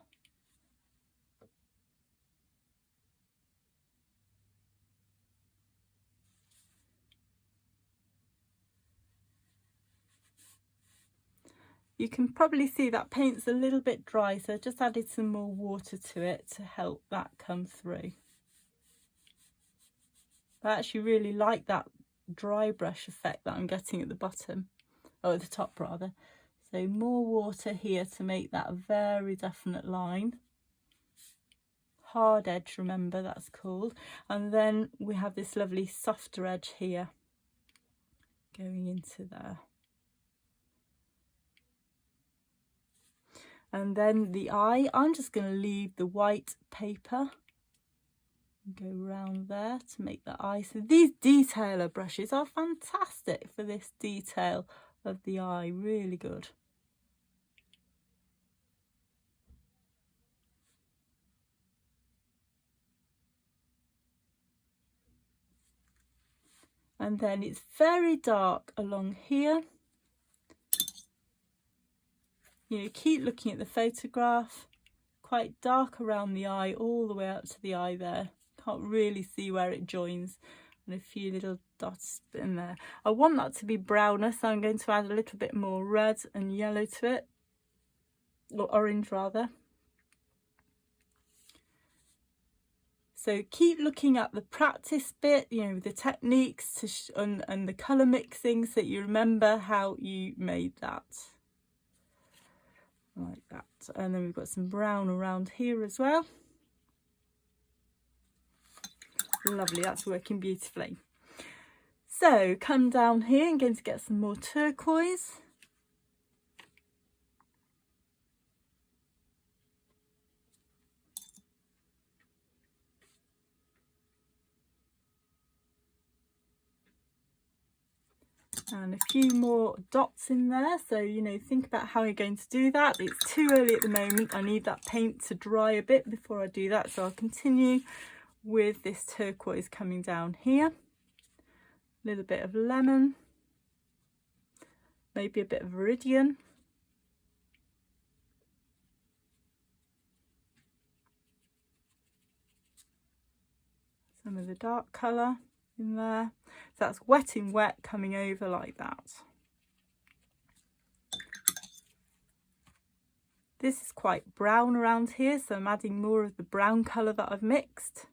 [SPEAKER 1] You can probably see that paint's a little bit dry, so I just added some more water to it to help that come through. I actually really like that dry brush effect that I'm getting at the bottom, or at the top rather. So more water here to make that a very definite line. hard edge, remember that's called. And then we have this lovely softer edge here going into there. And then the eye, I'm just going to leave the white paper and go round there to make the eye. So these detailer brushes are fantastic for this detail of the eye, really good. And then it's very dark along here. You know, keep looking at the photograph, quite dark around the eye, all the way up to the eye there. Can't really see where it joins, and a few little dots in there. I want that to be browner, so I'm going to add a little bit more red and yellow to it, or orange rather. So keep looking at the practice bit, you know, the techniques to and the colour mixing, so that you remember how you made that. Like that. And then we've got some brown around here as well. Lovely, that's working beautifully. So come down here, I'm going to get some more turquoise. And a few more dots in there, so you know, think about how you're going to do that. It's too early at the moment, I need that paint to dry a bit before I do that, so I'll continue with this turquoise coming down here. A little bit of lemon, maybe a bit of iridium. Some of the dark colour in there. So that's wet in wet coming over like that. This is quite brown around here, so I'm adding more of the brown colour that I've mixed.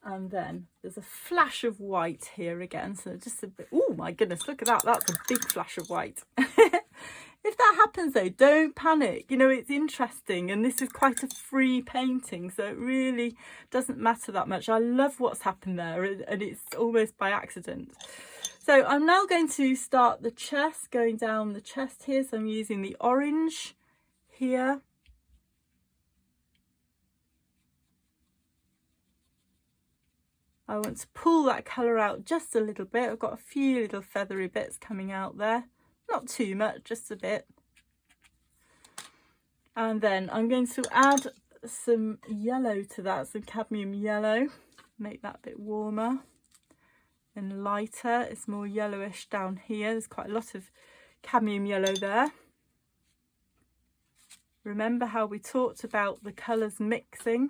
[SPEAKER 1] And then there's a flash of white here again, so just a bit, oh my goodness, look at that, that's a big flash of white. If that happens though, don't panic, you know, it's interesting, and this is quite a free painting, so it really doesn't matter that much. I love what's happened there, and it's almost by accident. So I'm now going to start the chest, going down the chest here, so I'm using the orange here. I want to pull that colour out just a little bit. I've got a few little feathery bits coming out there. Not too much, just a bit. And then I'm going to add some yellow to that, some cadmium yellow. Make that a bit warmer and lighter. It's more yellowish down here. There's quite a lot of cadmium yellow there. Remember how we talked about the colours mixing?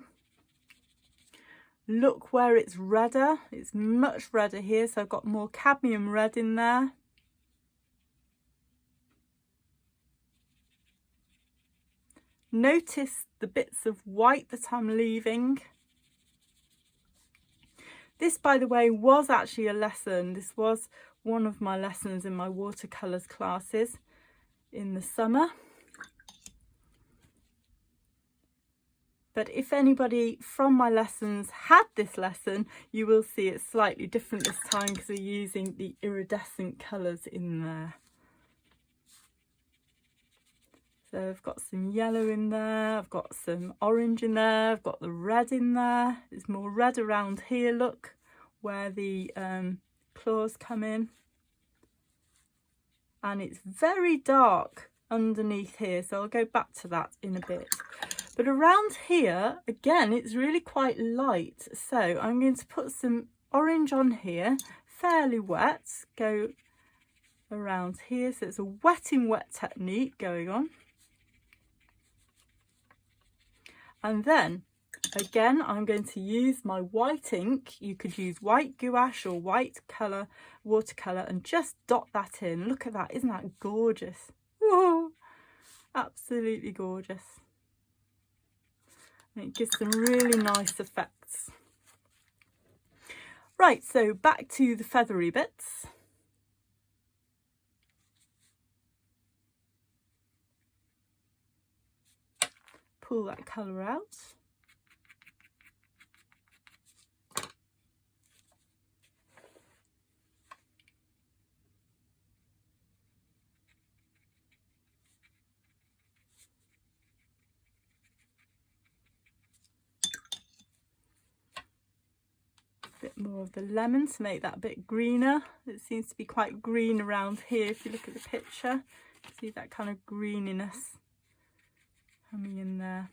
[SPEAKER 1] Look where it's redder. It's much redder here, so I've got more cadmium red in there. Notice the bits of white that I'm leaving. This, by the way, was actually a lesson. This was one of my lessons in my watercolours classes in the summer. But if anybody from my lessons had this lesson, you will see it's slightly different this time because we're using the iridescent colours in there. So I've got some yellow in there, I've got some orange in there, I've got the red in there. There's more red around here, look, where the claws come in. And it's very dark underneath here, so I'll go back to that in a bit. But around here, again, it's really quite light. So I'm going to put some orange on here, fairly wet, go around here. So it's a wet in wet technique going on. And then again, I'm going to use my white ink. You could use white gouache or white colour, watercolour, and just dot that in. Look at that, isn't that gorgeous? Whoa, absolutely gorgeous. And it gives some really nice effects. Right, so back to the feathery bits. pull that colour out. Bit more of the lemon to make that a bit greener. It seems to be quite green around here. If you look at the picture, see that kind of greeniness coming in there.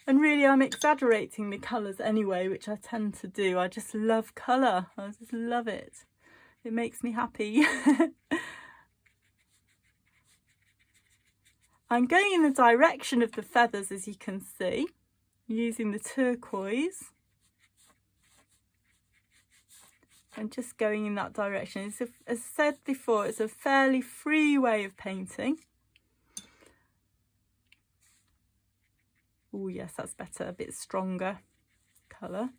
[SPEAKER 1] And really I'm exaggerating the colours anyway, which I tend to do. I just love colour. I just love it. It makes me happy. I'm going in the direction of the feathers, as you can see, using the turquoise. And just going in that direction. As I said before, it's a fairly free way of painting. Oh yes, that's better, a bit stronger colour.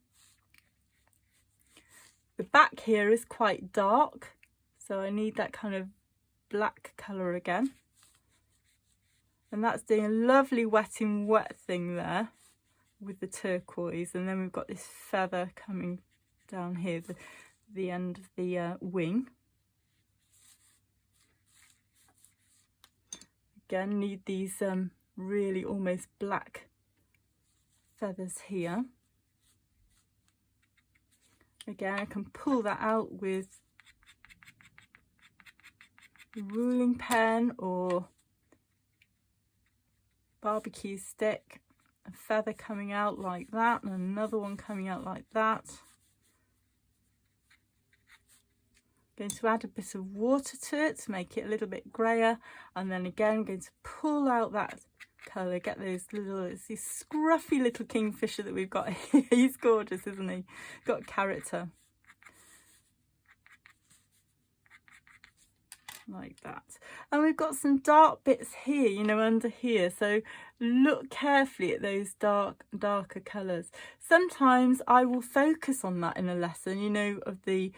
[SPEAKER 1] The back here is quite dark, so I need that kind of black colour again. And that's doing a lovely wetting wet thing there with the turquoise. And then we've got this feather coming down here, the end of the wing. Again, need these really almost black feathers here. Again, I can pull that out with a ruling pen or barbecue stick. A feather coming out like that and another one coming out like that. Going to add a bit of water to it to make it a little bit grayer, and then again I'm going to pull out that colour, get those little, it's this scruffy little kingfisher that we've got here. He's gorgeous, isn't he? Got character. Like that. And we've got some dark bits here, you know, under here, so look carefully at those darker colours. Sometimes I will focus on that in a lesson, you know, of the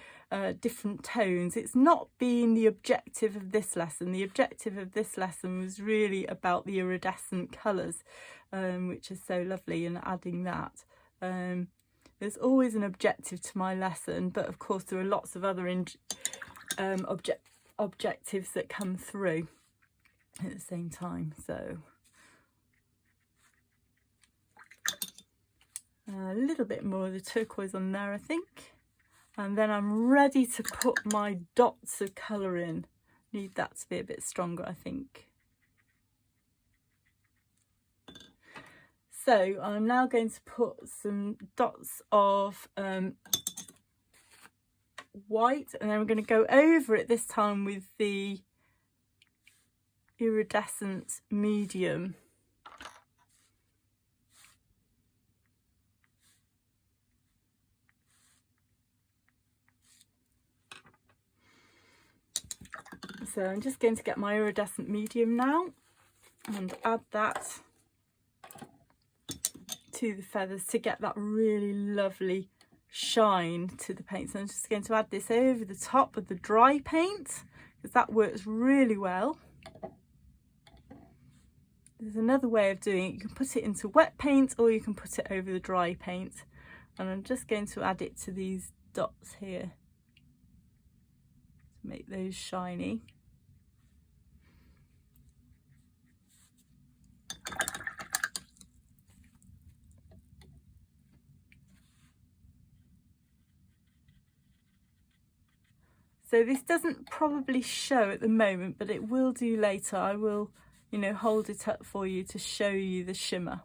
[SPEAKER 1] different tones. It's not been the objective of this lesson. The objective of this lesson was really about the iridescent colours, which is so lovely, and adding that. There's always an objective to my lesson, but of course there are lots of other objectives that come through at the same time. So a little bit more of the turquoise on there, I think, and then I'm ready to put my dots of colour in. Need that to be a bit stronger, I think. So I'm now going to put some dots of white, and then we're going to go over it this time with the iridescent medium. So I'm just going to get my iridescent medium now and add that to the feathers to get that really lovely shine to the paint. So I'm just going to add this over the top of the dry paint because that works really well. There's another way of doing it. You can put it into wet paint or you can put it over the dry paint, and I'm just going to add it to these dots here to make those shiny. So this doesn't probably show at the moment, but it will do later. I will, you know, hold it up for you to show you the shimmer.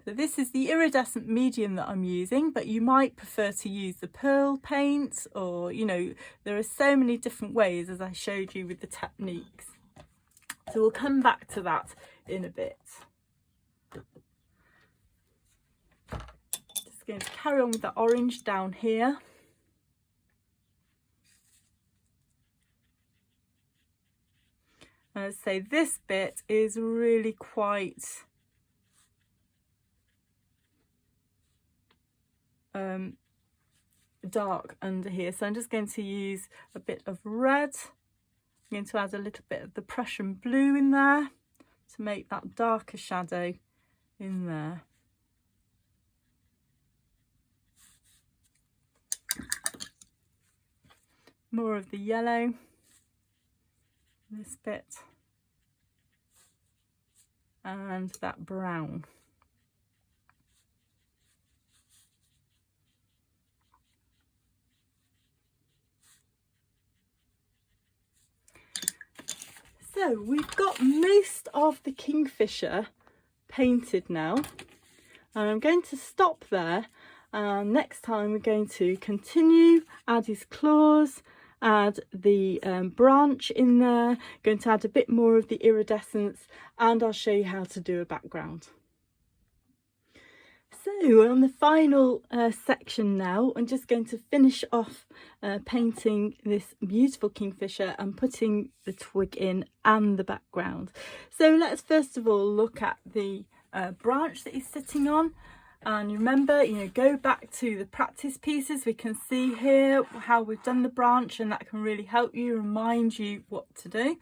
[SPEAKER 1] So this is the iridescent medium that I'm using, but you might prefer to use the pearl paint, or, you know, there are so many different ways as I showed you with the techniques. So we'll come back to that in a bit. Going to carry on with the orange down here. And I'd say this bit is really quite dark under here, so I'm just going to use a bit of red. I'm going to add a little bit of the Prussian blue in there to make that darker shadow in there. More of the yellow, this bit, and that brown. So we've got most of the Kingfisher painted now, and I'm going to stop there, and next time we're going to continue, add his claws, add the branch in there, going to add a bit more of the iridescence, and I'll show you how to do a background. So we're on the final section now. I'm just going to finish off painting this beautiful Kingfisher and putting the twig in and the background. So let's first of all look at the branch that he's sitting on. And remember, go back to the practice pieces. We can see here how we've done the branch, and that can really help you, remind you what to do.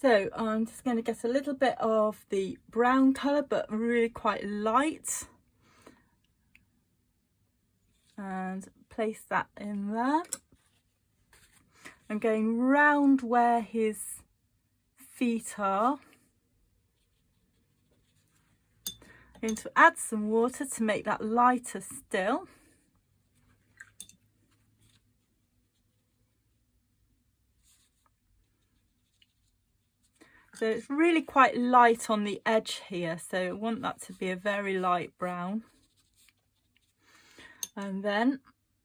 [SPEAKER 1] So I'm just going to get a little bit of the brown colour, but really quite light, and place that in there. I'm going round where his feet are. I'm going to add some water to make that lighter still. So it's really quite light on the edge here, so I want that to be a very light brown. And then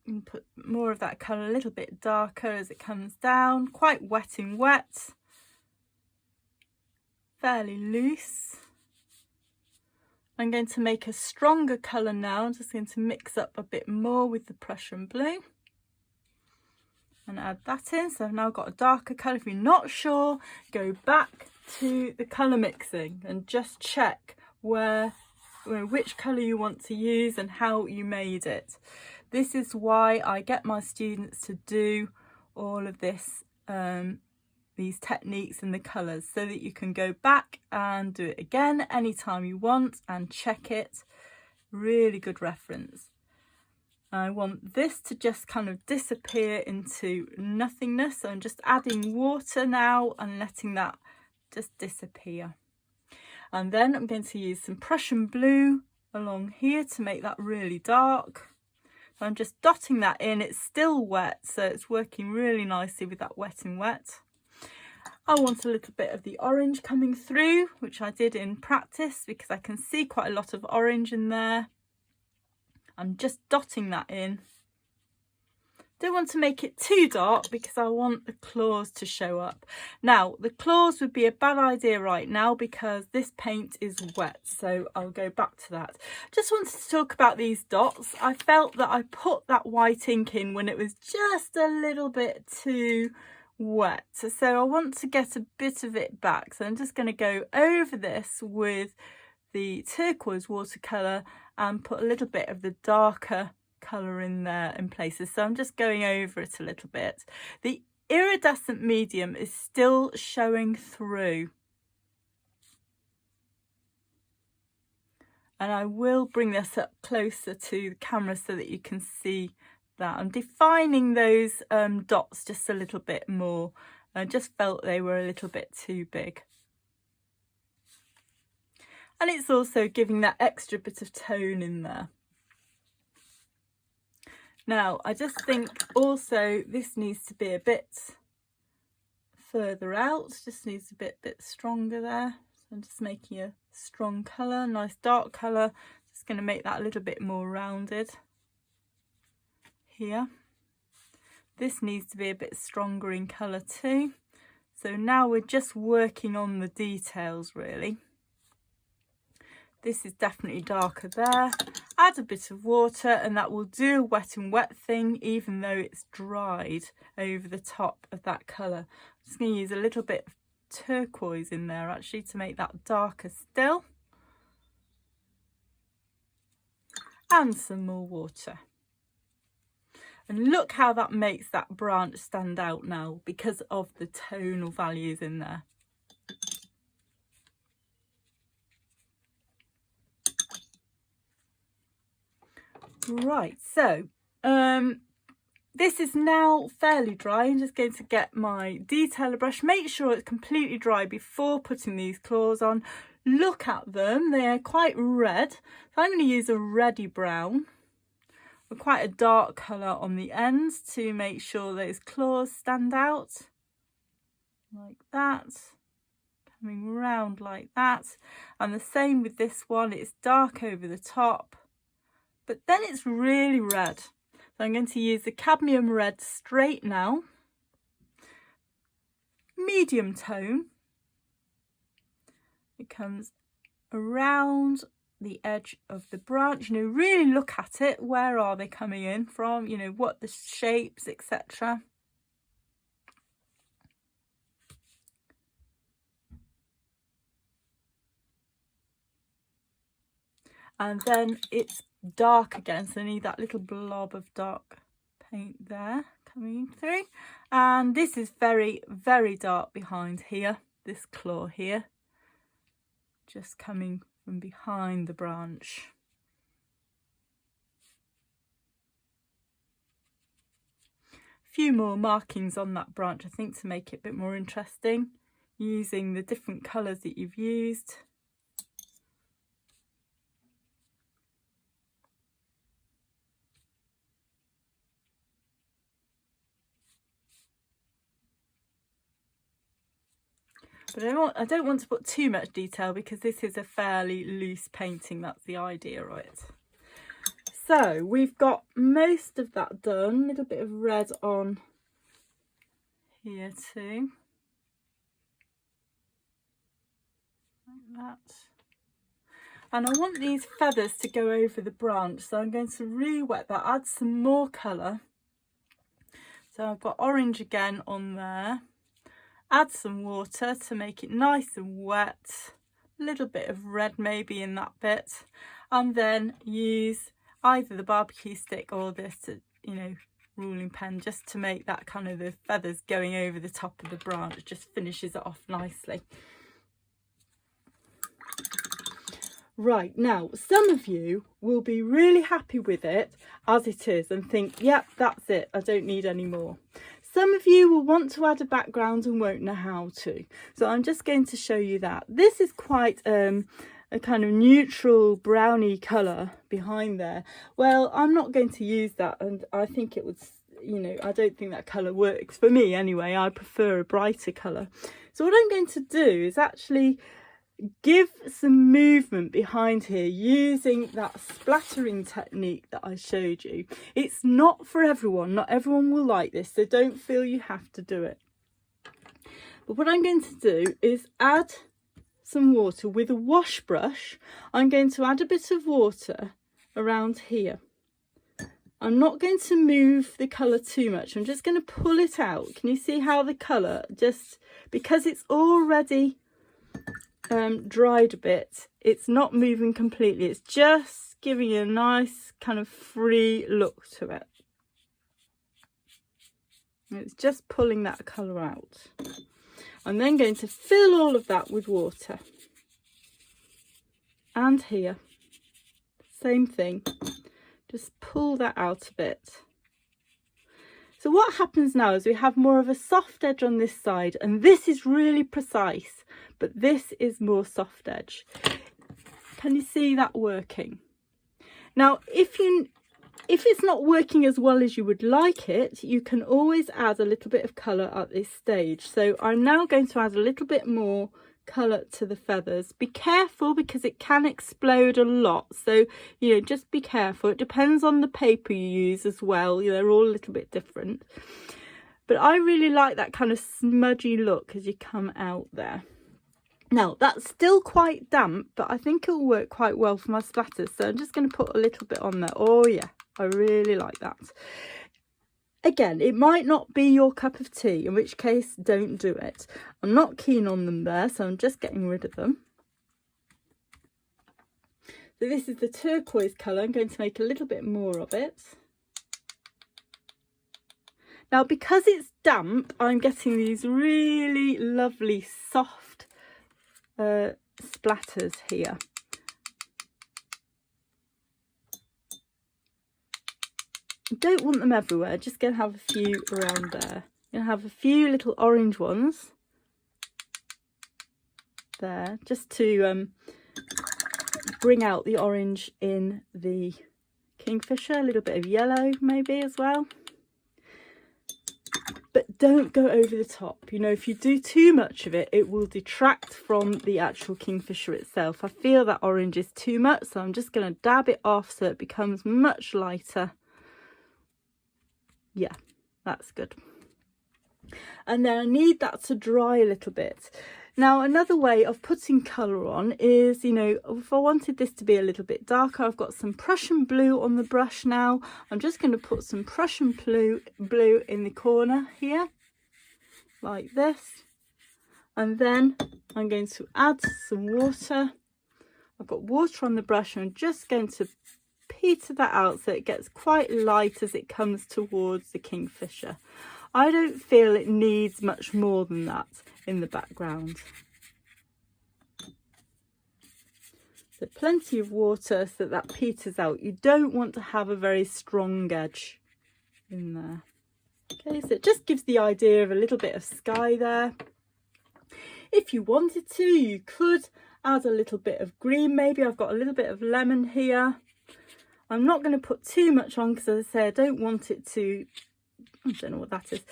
[SPEAKER 1] you can put more of that colour a little bit darker as it comes down, quite wet in wet, fairly loose. I'm going to make a stronger colour now. I'm just going to mix up a bit more with the Prussian blue and add that in. So I've now got a darker colour. If you're not sure, go back to the colour mixing and just check which colour you want to use and how you made it. This is why I get my students to do all of this, these techniques and the colours, so that you can go back and do it again anytime you want and check it. Really good reference. I want this to just kind of disappear into nothingness, so I'm just adding water now and letting that just disappear. And then I'm going to use some Prussian blue along here to make that really dark. So I'm just dotting that in. It's still wet, so it's working really nicely with that wet in wet. I want a little bit of the orange coming through, which I did in practice because I can see quite a lot of orange in there. I'm just dotting that in. Don't want to make it too dark because I want the claws to show up. Now, the claws would be a bad idea right now because this paint is wet, so I'll go back to that. Just wanted to talk about these dots. I felt that I put that white ink in when it was just a little bit too wet, so I want to get a bit of it back. So I'm just going to go over this with the turquoise watercolour and put a little bit of the darker colour in there in places. So I'm just going over it a little bit. The iridescent medium is still showing through, and I will bring this up closer to the camera so that you can see that. I'm defining those dots just a little bit more. I just felt they were a little bit too big, and it's also giving that extra bit of tone in there. Now, I just think also this needs to be a bit further out, just needs a bit stronger there. So I'm just making a strong colour, nice dark colour. Just going to make that a little bit more rounded here. This needs to be a bit stronger in colour too. So now we're just working on the details really. This is definitely darker there. Add a bit of water and that will do a wet and wet thing even though it's dried over the top of that colour. I'm just going to use a little bit of turquoise in there actually to make that darker still. And some more water. And look how that makes that branch stand out now because of the tonal values in there. Right, so this is now fairly dry. I'm just going to get my detailer brush, make sure it's completely dry before putting these claws on. Look at them, they are quite red. So I'm going to use a reddy brown, with quite a dark colour on the ends to make sure those claws stand out, like that, coming round like that. And the same with this one, it's dark over the top, but then it's really red. So I'm going to use the cadmium red straight now, medium tone. It comes around the edge of the branch, you know, really look at it. Where are they coming in from? You know, what the shapes, etc. And then it's dark again, so I need that little blob of dark paint there coming through. And this is very, very dark behind here, this claw here, just coming from behind the branch. A few more markings on that branch, I think, to make it a bit more interesting, using the different colours that you've used. But I don't want to put too much detail because this is a fairly loose painting. That's the idea of it. So we've got most of that done. A little bit of red on here too. Like that. And I want these feathers to go over the branch. So I'm going to re-wet that, add some more colour. So I've got orange again on there. Add some water to make it nice and wet, a little bit of red maybe in that bit, and then use either the barbecue stick or this, you know, ruling pen, just to make that kind of the feathers going over the top of the branch. It just finishes it off nicely. Right, now some of you will be really happy with it as it is and think, yep, that's it, I don't need any more. Some of you will want to add a background and won't know how to. So I'm just going to show you that. This is quite a kind of neutral browny colour behind there. Well, I'm not going to use that, and I think it would, you know, I don't think that colour works for me anyway. I prefer a brighter colour. So what I'm going to do is actually give some movement behind here using that splattering technique that I showed you. It's not for everyone, not everyone will like this, so don't feel you have to do it. But what I'm going to do is add some water with a wash brush. I'm going to add a bit of water around here. I'm not going to move the colour too much, I'm just going to pull it out. Can you see how the colour, just because it's already dried a bit, it's not moving completely, it's just giving you a nice kind of free look to it. It's just pulling that colour out. I'm then going to fill all of that with water, and here same thing, just pull that out a bit. So what happens now is we have more of a soft edge on this side, and this is really precise, but this is more soft edge. Can you see that working? Now, if it's not working as well as you would like it, you can always add a little bit of colour at this stage. So I'm now going to add a little bit more colour to the feathers. Be careful because it can explode a lot, so you know, just be careful. It depends on the paper you use as well, you know, they're all a little bit different, but I really like that kind of smudgy look as you come out there. Now that's still quite damp, but I think it'll work quite well for my splatters, so I'm just going to put a little bit on there. Oh yeah, I really like that. Again, it might not be your cup of tea, in which case don't do it. I'm not keen on them there, so I'm just getting rid of them. So this is the turquoise colour. I'm going to make a little bit more of it. Now, because it's damp, I'm getting these really lovely soft splatters here. don't want them everywhere, just going to have a few around there. Going to have a few little orange ones there, just to bring out the orange in the Kingfisher. A little bit of yellow maybe as well. But don't go over the top. You know, if you do too much of it, it will detract from the actual Kingfisher itself. I feel that orange is too much, so I'm just going to dab it off so it becomes much lighter. Yeah, that's good. And then I need that to dry a little bit. Now, another way of putting colour on is, you know, if I wanted this to be a little bit darker, I've got some Prussian blue on the brush now. I'm just going to put some Prussian blue in the corner here, like this. And then I'm going to add some water. I've got water on the brush and I'm just going to peter that out so it gets quite light as it comes towards the Kingfisher. I don't feel it needs much more than that in the background. So plenty of water so that peters out. You don't want to have a very strong edge in there. Okay, so it just gives the idea of a little bit of sky there. If you wanted to, you could add a little bit of green. Maybe I've got a little bit of lemon here. I'm not going to put too much on because, as I say, I don't want it to, I don't know what that is,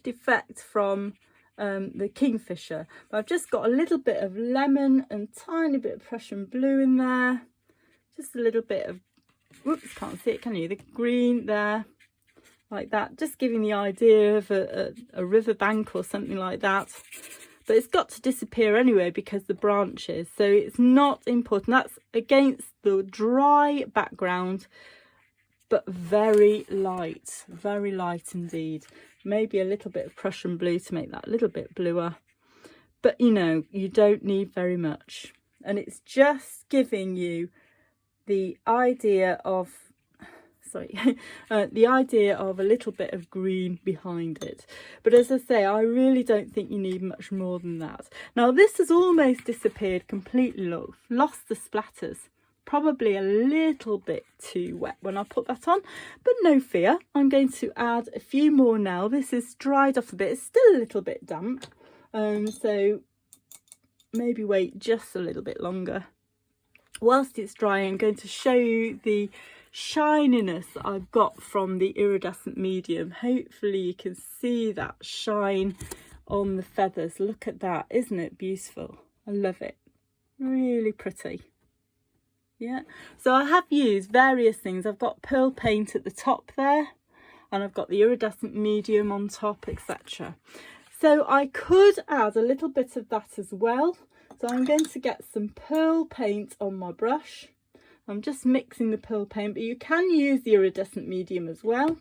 [SPEAKER 1] defect from the Kingfisher. But I've just got a little bit of lemon and tiny bit of Prussian blue in there. Just a little bit of, whoops, can't see it, can you? The green there, like that. Just giving the idea of a riverbank or something like that. But it's got to disappear anyway because the branches, so it's not important. That's against the dry background, but very light indeed. Maybe a little bit of Prussian blue to make that a little bit bluer, but you know, you don't need very much, and it's just giving you the idea of the idea of a little bit of green behind it. But as I say, I really don't think you need much more than that. Now this has almost disappeared completely. Look, lost the splatters. Probably a little bit too wet when I put that on, but no fear, I'm going to add a few more now. This is dried off a bit, it's still a little bit damp, so maybe wait just a little bit longer. Whilst it's drying, I'm going to show you the shininess that I've got from the iridescent medium. Hopefully you can see that shine on the feathers. Look at that, isn't it beautiful? I love it, really pretty. Yeah, so I have used various things. I've got pearl paint at the top there, and I've got the iridescent medium on top, etc. So I could add a little bit of that as well. So I'm going to get some pearl paint on my brush. I'm just mixing the pearl paint, but you can use the iridescent medium as well.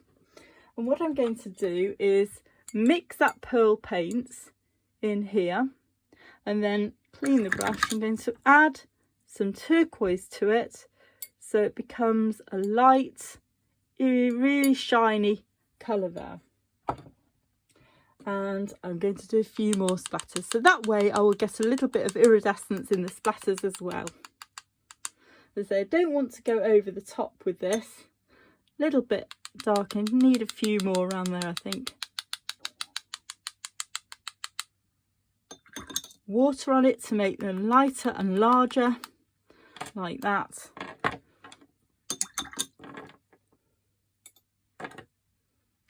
[SPEAKER 1] And what I'm going to do is mix that pearl paint in here and then clean the brush. I'm going to add some turquoise to it so it becomes a light, really shiny colour there. And I'm going to do a few more splatters, so that way I will get a little bit of iridescence in the splatters as well. As I say, I don't want to go over the top with this. A little bit dark, and need a few more around there, I think. Water on it to make them lighter and larger, like that.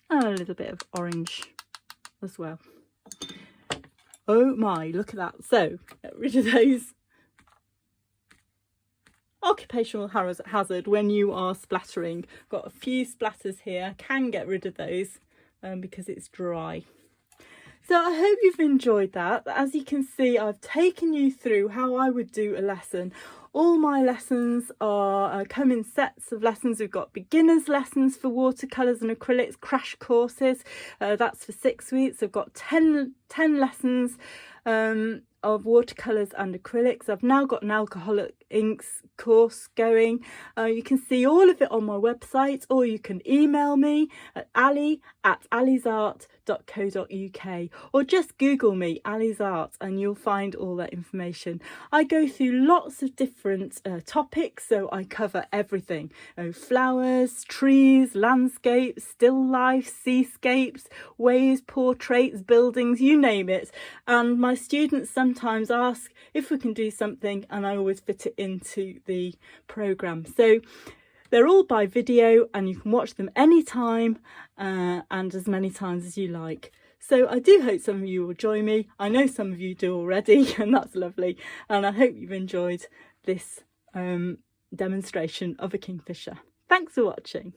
[SPEAKER 1] And a little bit of orange as well. Oh my, look at that. So get rid of those. Occupational hazard when you are splattering. Got a few splatters here, can get rid of those because it's dry. So I hope you've enjoyed that. As you can see, I've taken you through how I would do a lesson. All my lessons are come in sets of lessons. We've got beginners lessons for watercolours and acrylics, crash courses. That's for 6 weeks. I've got 10 lessons of watercolours and acrylics. I've now got an alcoholic inks course going. You can see all of it on my website, or you can email me at ali@alisart.com. alisart.co.uk, or just Google me, Ali's Art, and you'll find all that information. I go through lots of different topics, so I cover everything. Flowers, trees, landscapes, still life, seascapes, waves, portraits, buildings, you name it. And my students sometimes ask if we can do something, and I always fit it into the programme. So they're all by video, and you can watch them anytime and as many times as you like. So I do hope some of you will join me. I know some of you do already, and that's lovely. And I hope you've enjoyed this demonstration of a kingfisher. Thanks for watching.